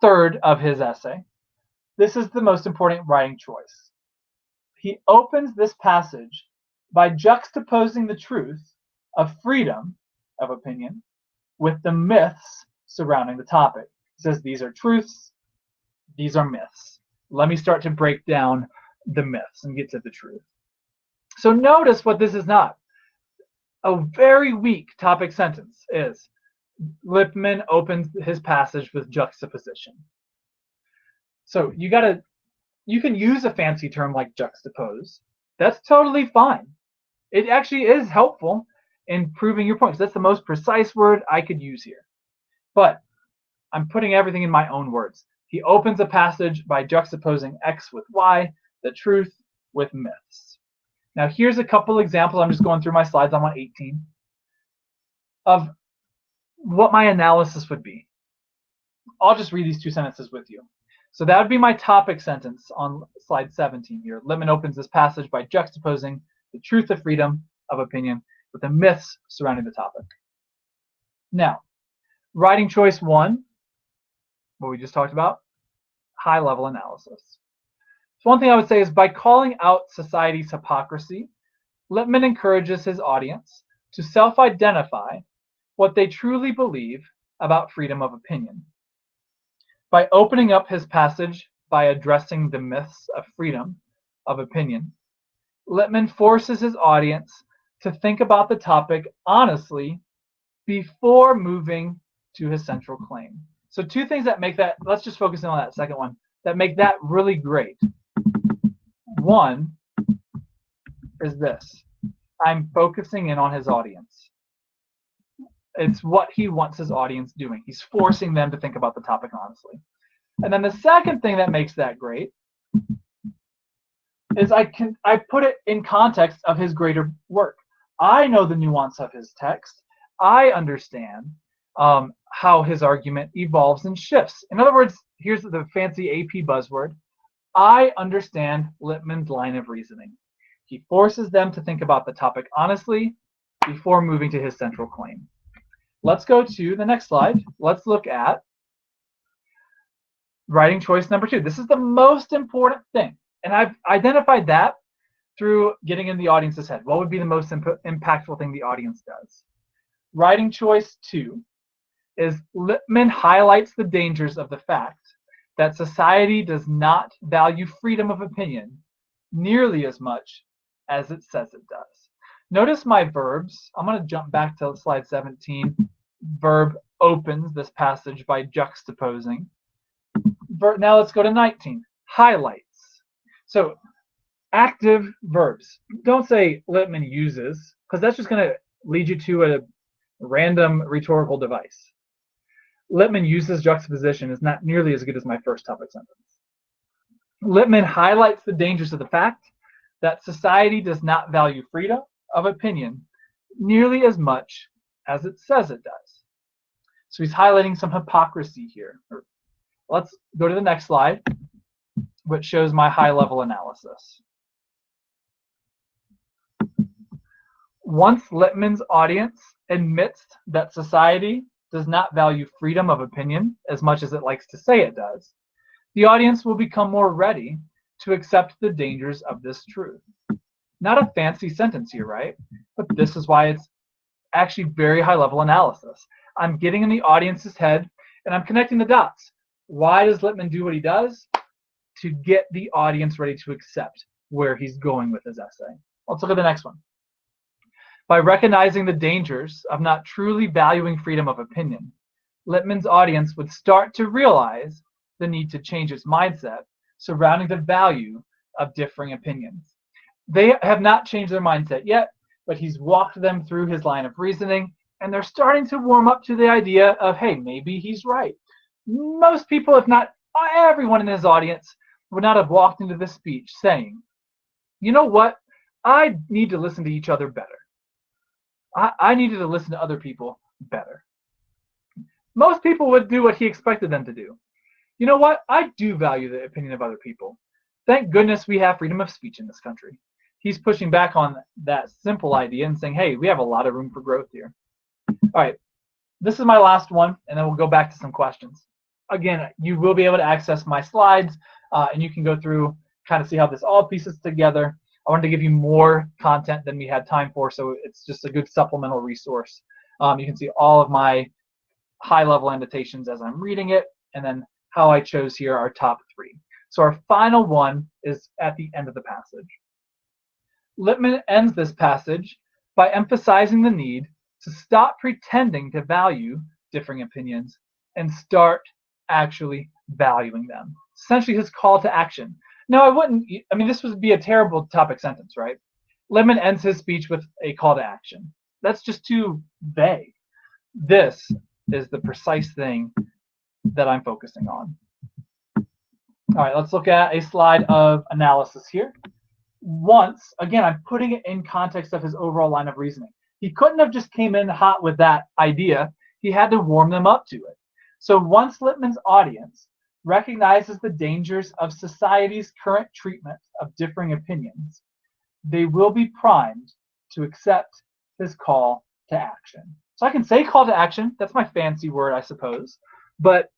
third of his essay, this is the most important writing choice. He opens this passage by juxtaposing the truth of freedom of opinion with the myths surrounding the topic. He says these are truths, these are myths. Let me start to break down the myths and get to the truth. So notice what this is not. A very weak topic sentence is Lippmann opens his passage with juxtaposition. So you can use a fancy term like juxtapose. That's totally fine. It actually is helpful in proving your points. That's the most precise word I could use here. But I'm putting everything in my own words. He opens a passage by juxtaposing X with Y, the truth with myths. Now here's a couple examples. I'm just going through my slides. I'm on 18 of what my analysis would be. I'll just read these 2 sentences with you. So that would be my topic sentence on slide 17 here. Lippmann opens this passage by juxtaposing the truth of freedom of opinion with the myths surrounding the topic. Now, writing choice 1, what we just talked about, high-level analysis. So one thing I would say is by calling out society's hypocrisy, Lippmann encourages his audience to self-identify what they truly believe about freedom of opinion. By opening up his passage by addressing the myths of freedom of opinion, Lippmann forces his audience to think about the topic honestly before moving to his central claim. So 2 things that make that, let's just focus on that second one, that make that really great. One is this. I'm focusing in on his audience. It's what he wants his audience doing. He's forcing them to think about the topic honestly. And then the second thing that makes that great is I put it in context of his greater work. I know the nuance of his text. I understand how his argument evolves and shifts. In other words, here's the fancy AP buzzword. I understand Lippmann's line of reasoning. He forces them to think about the topic honestly before moving to his central claim. Let's go to the next slide. Let's look at writing choice number 2. This is the most important thing. And I've identified that through getting in the audience's head. What would be the most impactful thing the audience does? Writing choice 2 is Lippmann highlights the dangers of the fact that society does not value freedom of opinion nearly as much as it says it does. Notice my verbs. I'm going to jump back to slide 17. verb opens this passage by juxtaposing. Now let's go to 19. Highlights. So active verbs. Don't say Lippmann uses, because that's just going to lead you to a random rhetorical device. Lippmann uses juxtaposition is not nearly as good as my first topic sentence. Lippmann highlights the dangers of the fact that society does not value freedom of opinion nearly as much as it says it does. So he's highlighting some hypocrisy here. Let's go to the next slide, which shows my high-level analysis. Once Lippmann's audience admits that society does not value freedom of opinion as much as it likes to say it does, the audience will become more ready to accept the dangers of this truth. Not a fancy sentence here, right? But this is why it's actually very high-level analysis. I'm getting in the audience's head and I'm connecting the dots. Why does Lippmann do what he does? To get the audience ready to accept where he's going with his essay. Let's look at the next one. By recognizing the dangers of not truly valuing freedom of opinion, Lippmann's audience would start to realize the need to change its mindset surrounding the value of differing opinions. They have not changed their mindset yet, but he's walked them through his line of reasoning, and they're starting to warm up to the idea of, hey, maybe he's right. Most people, if not everyone in his audience, would not have walked into this speech saying, you know what, I need to listen to each other better. I needed to listen to other people better. Most people would do what he expected them to do. You know what, I do value the opinion of other people. Thank goodness we have freedom of speech in this country. He's pushing back on that simple idea and saying, hey, we have a lot of room for growth here. All right, this is my last one, and then we'll go back to some questions. Again, you will be able to access my slides, and you can go through, kind of see how this all pieces together. I wanted to give you more content than we had time for, so it's just a good supplemental resource. You can see all of my high-level annotations as I'm reading it, and then how I chose here our top 3. So our final one is at the end of the passage. Lippmann ends this passage by emphasizing the need to stop pretending to value differing opinions and start actually valuing them. Essentially his call to action. Now, this would be a terrible topic sentence, right? Lippmann ends his speech with a call to action. That's just too vague. This is the precise thing that I'm focusing on. All right, let's look at a slide of analysis here. Once, again, I'm putting it in context of his overall line of reasoning. He couldn't have just came in hot with that idea. He had to warm them up to it. So once Lippmann's audience recognizes the dangers of society's current treatment of differing opinions, they will be primed to accept his call to action. So I can say call to action. That's my fancy word, I suppose. But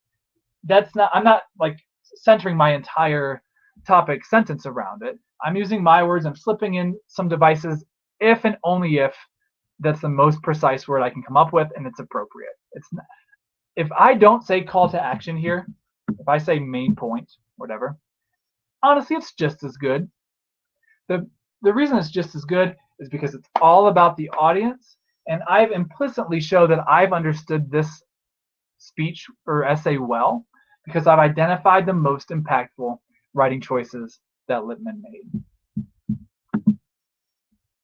I'm not like centering my entire topic sentence around it. I'm using my words. I'm slipping in some devices if and only if that's the most precise word I can come up with and it's appropriate. It's not, if I don't say call to action here, if I say main point, whatever, honestly, it's just as good. The reason it's just as good is because it's all about the audience, and I've implicitly shown that I've understood this speech or essay well because I've identified the most impactful writing choices that Lippmann made.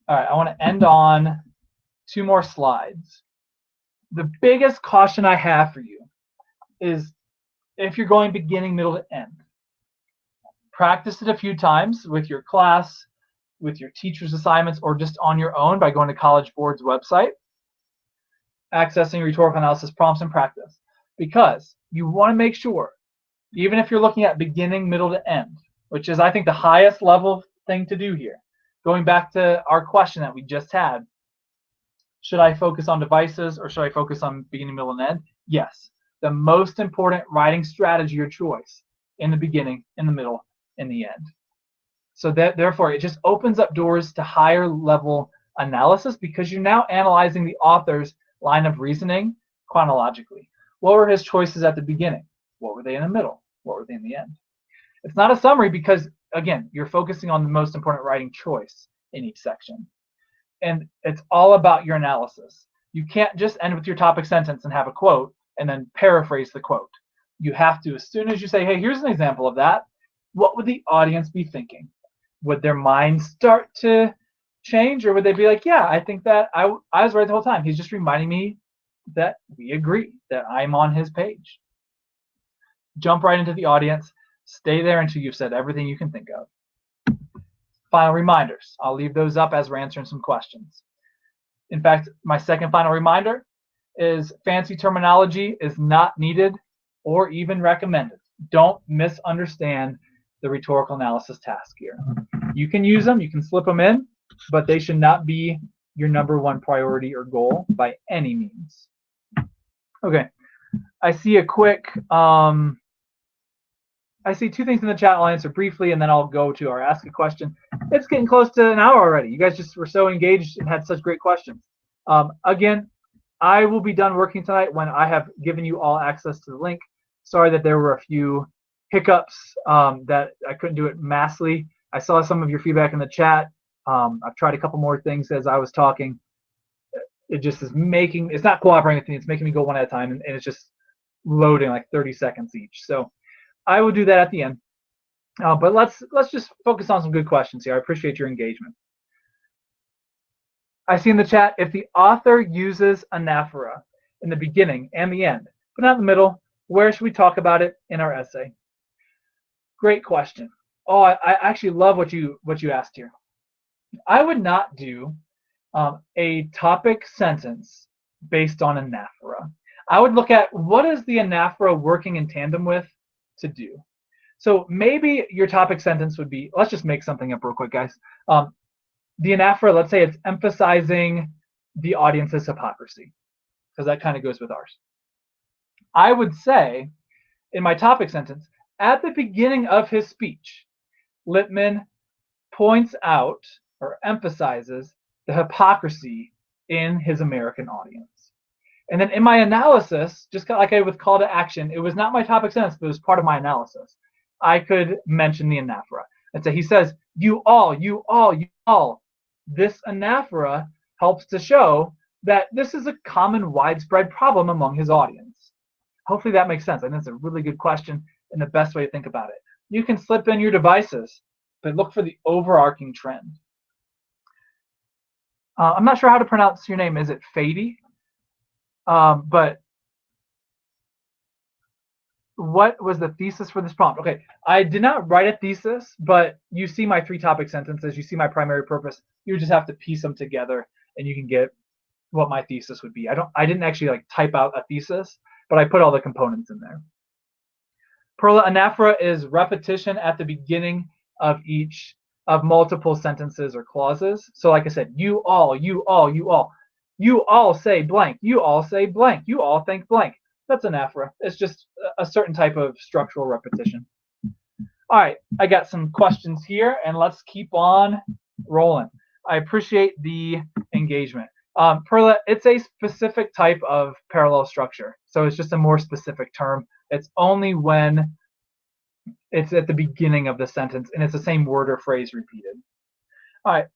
All right, I want to end on 2 more slides. The biggest caution I have for you is if you're going beginning, middle to end, practice it a few times with your class, with your teacher's assignments, or just on your own by going to College Board's website, accessing rhetorical analysis prompts and practice, because you want to make sure, even if you're looking at beginning, middle to end, which is, I think, the highest level thing to do here. Going back to our question that we just had, should I focus on devices or should I focus on beginning, middle, and end? Yes. The most important writing strategy or choice in the beginning, in the middle, in the end. So therefore, it just opens up doors to higher level analysis because you're now analyzing the author's line of reasoning chronologically. What were his choices at the beginning? What were they in the middle? What were they in the end? It's not a summary because, again, you're focusing on the most important writing choice in each section. And it's all about your analysis. You can't just end with your topic sentence and have a quote and then paraphrase the quote. You have to, as soon as you say, hey, here's an example of that, what would the audience be thinking? Would their minds start to change, or would they be like, yeah, I think that I was right the whole time. He's just reminding me that we agree, that I'm on his page. Jump right into the audience. Stay there until you've said everything you can think of. Final reminders. I'll leave those up as we're answering some questions. In fact, my second final reminder is fancy terminology is not needed or even recommended. Don't misunderstand the rhetorical analysis task here. You can use them, you can slip them in, but they should not be your number one priority or goal by any means. Okay, I see a quick, I see two things in the chat. I'll answer briefly, and then I'll go to our Ask a Question. It's getting close to an hour already. You guys just were so engaged and had such great questions. Again, I will be done working tonight when I have given you all access to the link. Sorry that there were a few hiccups that I couldn't do it massively. I saw some of your feedback in the chat. I've tried a couple more things as I was talking. It just is making, it's not cooperating with me. It's making me go one at a time, and it's just loading like 30 seconds each. So I will do that at the end. But let's just focus on some good questions here. I appreciate your engagement. I see in the chat, if the author uses anaphora in the beginning and the end, but not in the middle, where should we talk about it in our essay? Great question. Oh, I actually love what you asked here. I would not do a topic sentence based on anaphora. I would look at what is the anaphora working in tandem with to do. So maybe your topic sentence would be, let's just make something up real quick, guys. The anaphora, let's say it's emphasizing the audience's hypocrisy, because that kind of goes with ours. I would say in my topic sentence, at the beginning of his speech, Lippmann points out or emphasizes the hypocrisy in his American audience. And then in my analysis, just like I with call to action, it was not my topic sentence, but it was part of my analysis. I could mention the anaphora. And so he says, you all. This anaphora helps to show that this is a common widespread problem among his audience. Hopefully that makes sense. I think it's a really good question and the best way to think about it. You can slip in your devices, but look for the overarching trend. I'm not sure how to pronounce your name. Is it Fady? But what was the thesis for this prompt? Okay, I did not write a thesis, but you see my 3 topic sentences. You see my primary purpose. You just have to piece them together, and you can get what my thesis would be. I didn't actually like type out a thesis, but I put all the components in there. Perla, anaphora is repetition at the beginning of each of multiple sentences or clauses. So like I said, you all say blank, you all say blank, you all think blank. That's anaphora. It's just a certain type of structural repetition. All right, I got some questions here, and let's keep on rolling. I appreciate the engagement. Perla, it's a specific type of parallel structure. So it's just a more specific term. It's only when it's at the beginning of the sentence, and it's the same word or phrase repeated. All right,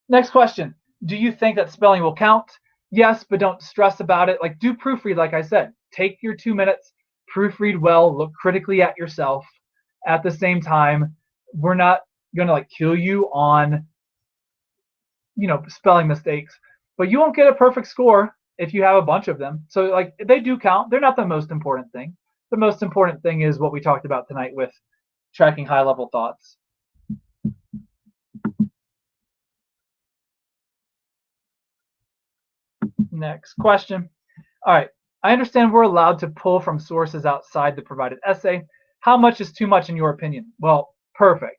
next question. Do you think that spelling will count? Yes, but don't stress about it. Like, do proofread, like I said. Take your 2 minutes, proofread well, look critically at yourself. At the same time, we're not going to like kill you on, spelling mistakes, but you won't get a perfect score if you have a bunch of them. So like they do count. They're not the most important thing. The most important thing is what we talked about tonight with tracking high-level thoughts. Next question. All right. I understand we're allowed to pull from sources outside the provided essay. How much is too much in your opinion? Well, perfect.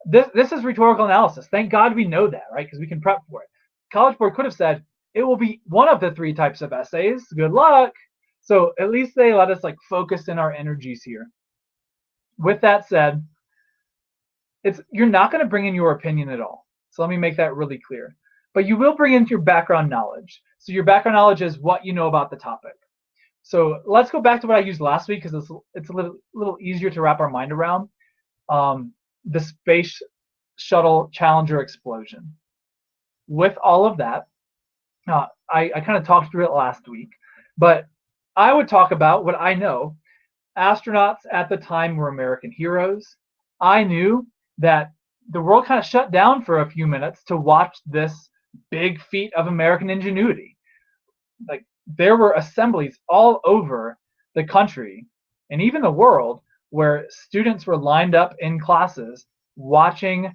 This is rhetorical analysis. Thank God we know that, right? Because we can prep for it. College Board could have said, it will be one of the 3 types of essays. Good luck. So at least they let us like focus in our energies here. With that said, you're not going to bring in your opinion at all. So let me make that really clear. But you will bring in your background knowledge. So your background knowledge is what you know about the topic. So let's go back to what I used last week, because it's a little easier to wrap our mind around. The Space Shuttle Challenger explosion. With all of that, I kind of talked through it last week, but I would talk about what I know. Astronauts at the time were American heroes. I knew that the world kind of shut down for a few minutes to watch this big feat of American ingenuity. Like there were assemblies all over the country and even the world where students were lined up in classes watching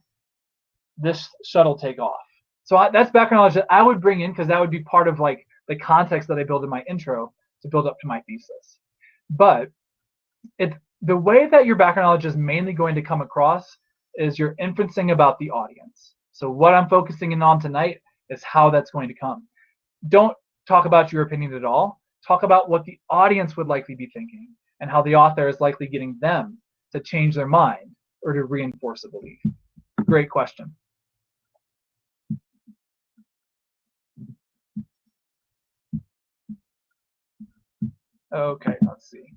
this shuttle take off. So that's background knowledge that I would bring in because that would be part of like the context that I build in my intro to build up to my thesis. But it's the way that your background knowledge is mainly going to come across is you're inferencing about the audience. So what I'm focusing in on tonight is how that's going to come. Don't talk about your opinion at all. Talk about what the audience would likely be thinking and how the author is likely getting them to change their mind or to reinforce a belief. Great question. Okay, let's see.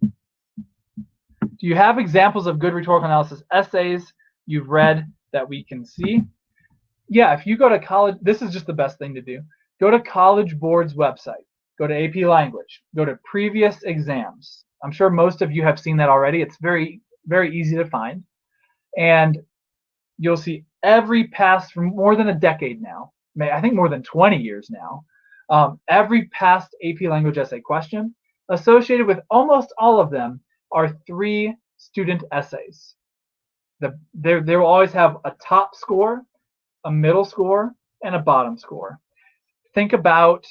Do you have examples of good rhetorical analysis essays you've read that we can see? Yeah, if you go to college, this is just the best thing to do. Go to College Board's website. Go to AP Language. Go to previous exams. I'm sure most of you have seen that already. It's very, very easy to find. And you'll see every past, for more than a decade now, I think more than 20 years now, every past AP Language essay question, associated with almost all of them, are 3 student essays. They will always have a top score, a middle score, and a bottom score. Think about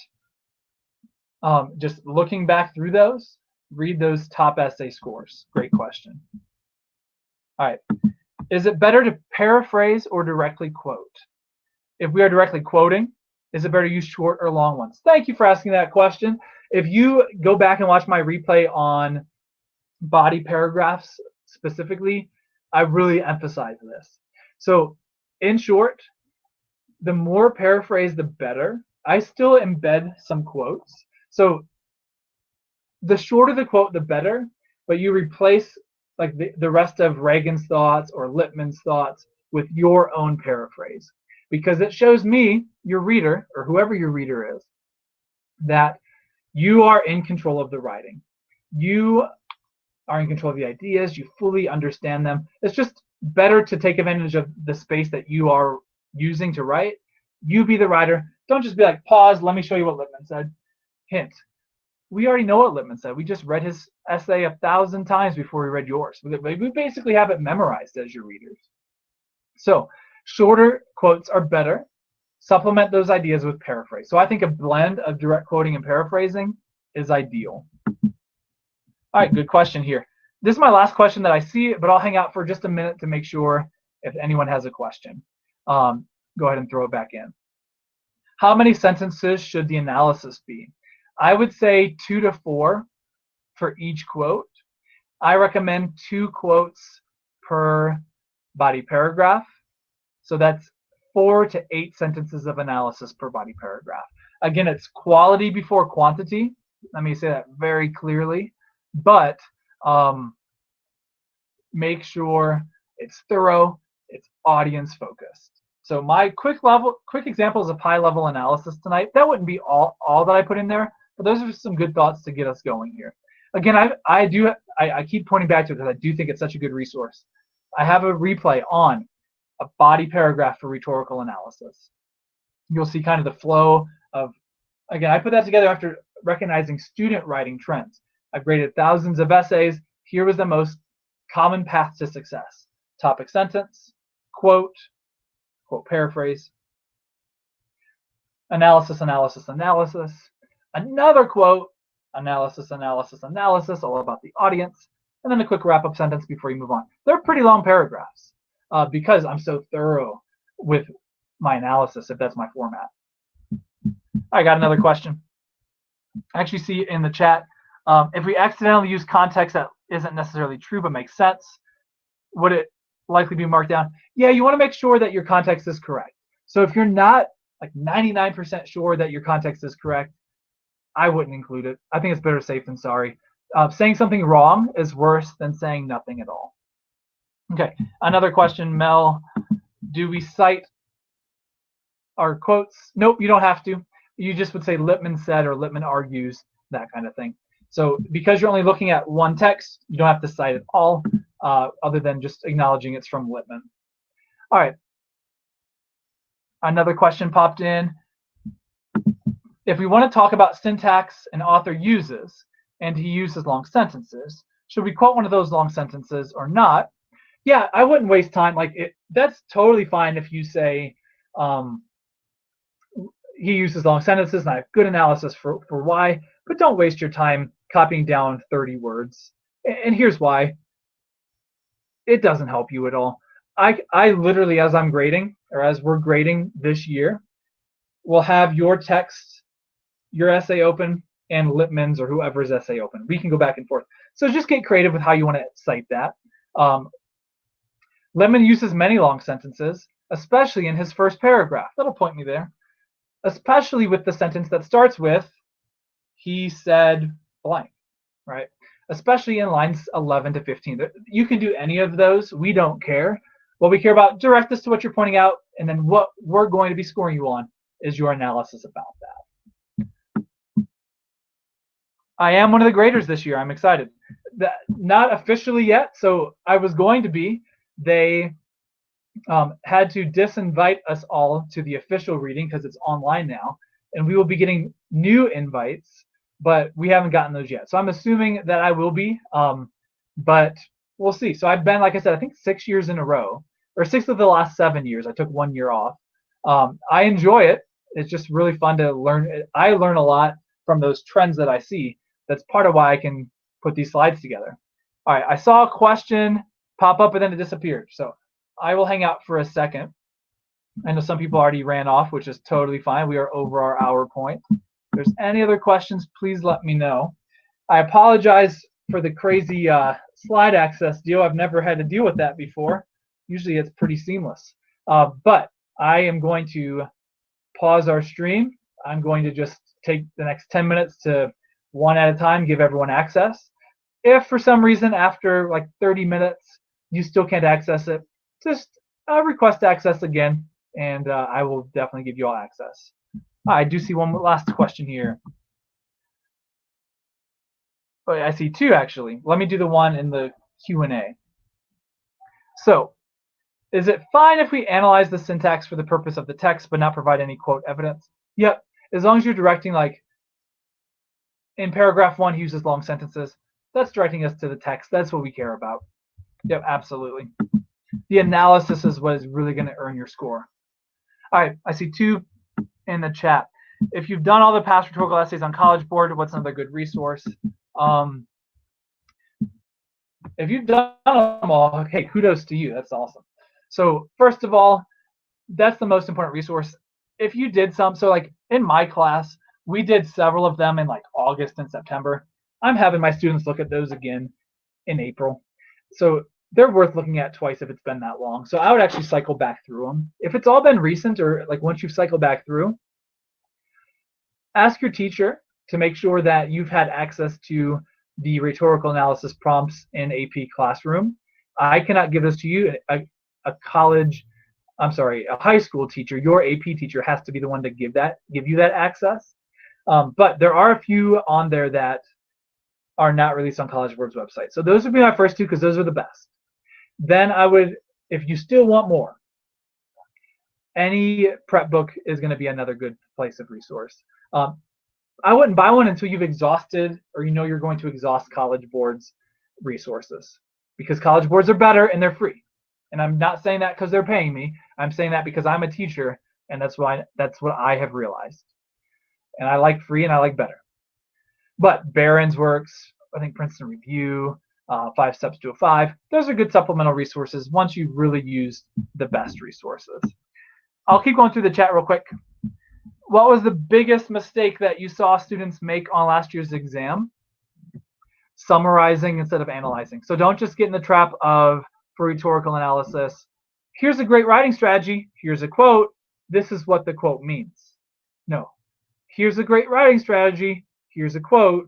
just looking back through those, read those top essay scores. Great question. All right. Is it better to paraphrase or directly quote? If we are directly quoting, is it better to use short or long ones? Thank you for asking that question. If you go back and watch my replay on body paragraphs specifically, I really emphasize this. So in short, the more paraphrase, the better. I still embed some quotes. So the shorter the quote, the better, but you replace like the rest of Reagan's thoughts or Lippmann's thoughts with your own paraphrase, because it shows me, your reader, or whoever your reader is, that you are in control of the writing. You are in control of the ideas. You fully understand them. It's just better to take advantage of the space that you are using to write. You be the writer. Don't just be like, pause, let me show you what Lippmann said. Hint. We already know what Lippmann said. We just read his essay 1,000 times before we read yours. We basically have it memorized as your readers. So shorter quotes are better. Supplement those ideas with paraphrase. So I think a blend of direct quoting and paraphrasing is ideal. All right, good question here. This is my last question that I see, but I'll hang out for just a minute to make sure if anyone has a question. Go ahead and throw it back in. How many sentences should the analysis be? I would say 2 to 4 for each quote. I recommend 2 quotes per body paragraph. So that's 4 to 8 sentences of analysis per body paragraph. Again, it's quality before quantity. Let me say that very clearly. But make sure it's thorough, it's audience focused. So my quick examples of high level analysis tonight, that wouldn't be all that I put in there, but those are some good thoughts to get us going here. Again, I keep pointing back to it because I do think it's such a good resource. I have a replay on a body paragraph for rhetorical analysis. You'll see kind of the flow of, again, I put that together after recognizing student writing trends. I've graded thousands of essays. Here was the most common path to success. Topic sentence, quote paraphrase, analysis, analysis, analysis, another quote, analysis, analysis, analysis, all about the audience, and then a quick wrap-up sentence before you move on. They're pretty long paragraphs because I'm so thorough with my analysis, if that's my format. I got another question. I actually see in the chat, if we accidentally use context that isn't necessarily true but makes sense, would it likely be marked down? Yeah, you want to make sure that your context is correct. So if you're not like 99% sure that your context is correct, I wouldn't include it. I think it's better safe than sorry. Saying something wrong is worse than saying nothing at all. Okay, another question, Mel. Do we cite are quotes. Nope, you don't have to. You just would say Lippmann said or Lippmann argues, that kind of thing. So because you're only looking at one text, you don't have to cite it all, other than just acknowledging it's from Lippmann. All right. Another question popped in. If we want to talk about syntax an author uses, and he uses long sentences, should we quote one of those long sentences or not? Yeah, I wouldn't waste time. That's totally fine if you say he uses long sentences and I have good analysis for why, but don't waste your time copying down 30 words. And here's why. It doesn't help you at all. I literally, as I'm grading, or as we're grading this year, will have your text, your essay open, and Lippmann's or whoever's essay open. We can go back and forth. So just get creative with how you want to cite that. Lippmann uses many long sentences, especially in his first paragraph. That'll point me there. Especially with the sentence that starts with, he said blank, right? Especially in lines 11 to 15. You can do any of those. We don't care. What we care about, direct us to what you're pointing out, and then what we're going to be scoring you on is your analysis about that. I am one of the graders this year. I'm excited. Not officially yet, so I was going to be. They had to disinvite us all to the official reading because it's online now, and we will be getting new invites, but we haven't gotten those yet. So I'm assuming that I will be, but we'll see. So I've been, like I said, I think 6 years in a row, or 6 of the last 7 years. I took 1 year off. I enjoy it. It's just really fun to learn. I learn a lot from those trends that I see. That's part of why I can put these slides together. All right, I saw a question pop up and then it disappeared. So I will hang out for a second. I know some people already ran off, which is totally fine. We are over our hour point. If there's any other questions, please let me know. I apologize for the crazy slide access deal. I've never had to deal with that before. Usually it's pretty seamless. But I am going to pause our stream. I'm going to just take the next 10 minutes to one at a time, give everyone access. If for some reason after like 30 minutes you still can't access it, just request access again, and I will definitely give you all access. I do see one last question here. Oh, I see 2 actually. Let me do the one in the Q&A. So, is it fine if we analyze the syntax for the purpose of the text but not provide any quote evidence? Yep, as long as you're directing, like in paragraph 1 he uses long sentences. That's directing us to the text. That's what we care about. Yep, absolutely. The analysis is what is really going to earn your score. All right, I see 2 in the chat. If you've done all the past rhetorical essays on College Board, what's another good resource? If you've done them all, hey, kudos to you. That's awesome. So first of all, that's the most important resource. If you did some, so like in my class, we did several of them in like August and September. I'm having my students look at those again in April. So they're worth looking at twice if it's been that long. So I would actually cycle back through them. If it's all been recent or like once you've cycled back through, ask your teacher to make sure that you've had access to the rhetorical analysis prompts in AP Classroom. I cannot give this to you. A high school teacher, your AP teacher has to be the one to give you that access. But there are a few on there that are not released on College Board's website. So those would be my first 2 because those are the best. Then I would, if you still want more, any prep book is going to be another good place of resource. I wouldn't buy one until you've exhausted or you know you're going to exhaust College Board's resources, because College Boards are better and they're free. And I'm not saying that because they're paying me. I'm saying that because I'm a teacher, and that's what I have realized. And I like free and I like better. But Barron's works, I think Princeton Review, 5 Steps to a 5. Those are good supplemental resources once you've really used the best resources. I'll keep going through the chat real quick. What was the biggest mistake that you saw students make on last year's exam? Summarizing instead of analyzing. So don't just get in the trap of, for rhetorical analysis, here's a great writing strategy, here's a quote, this is what the quote means. No. Here's a great writing strategy, here's a quote,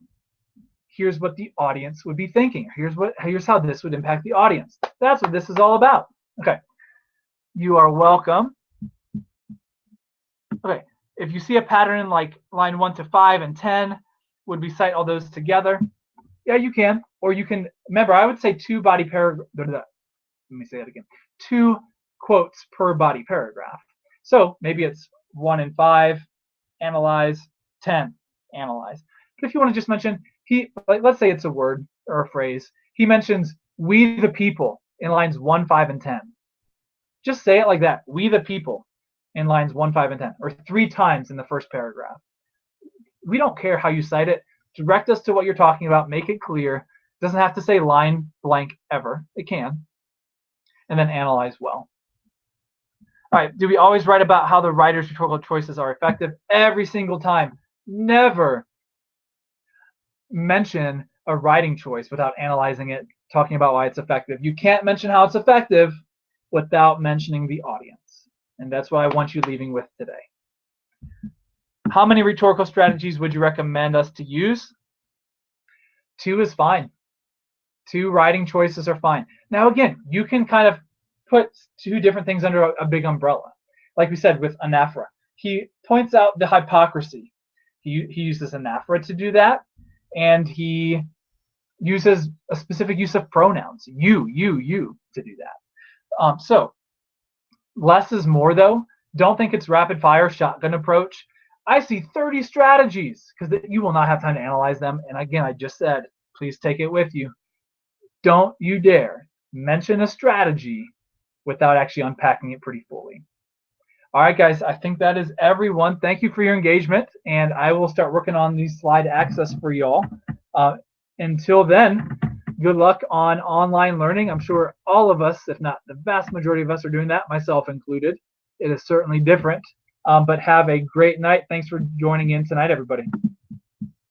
here's what the audience would be thinking. Here's how this would impact the audience. That's what this is all about. Okay. You are welcome. Okay, if you see a pattern like line 1 to 5 and 10, would we cite all those together? Yeah, you can. Or you can, remember, I would say 2 body paragraph, let me say that again, 2 quotes per body paragraph. So maybe it's 1 and 5, analyze, 10, analyze. But if you want to just mention, let's say it's a word or a phrase, he mentions we the people in lines 1, 5, and 10. Just say it like that, we the people in lines 1, 5, and 10, or 3 times in the first paragraph. We don't care how you cite it. Direct us to what you're talking about. Make it clear. It doesn't have to say line blank ever. It can. And then analyze well. All right, do we always write about how the writer's rhetorical choices are effective? Every single time. Never mention a writing choice without analyzing it, talking about why it's effective. You can't mention how it's effective without mentioning the audience. And that's what I want you leaving with today. How many rhetorical strategies would you recommend us to use? 2 is fine. 2 writing choices are fine. Now, again, you can kind of put 2 different things under a big umbrella. Like we said with anaphora, he points out the hypocrisy. He uses anaphora to do that, and he uses a specific use of pronouns, you, to do that. So less is more, though. Don't think it's rapid fire shotgun approach. I see 30 strategies, because you will not have time to analyze them. And again, I just said, please take it with you. Don't you dare mention a strategy without actually unpacking it pretty fully. All right, guys, I think that is everyone. Thank you for your engagement, and I will start working on these slide access for y'all. Until then, good luck on online learning. I'm sure all of us, if not the vast majority of us, are doing that, myself included. It is certainly different, but have a great night. Thanks for joining in tonight, everybody.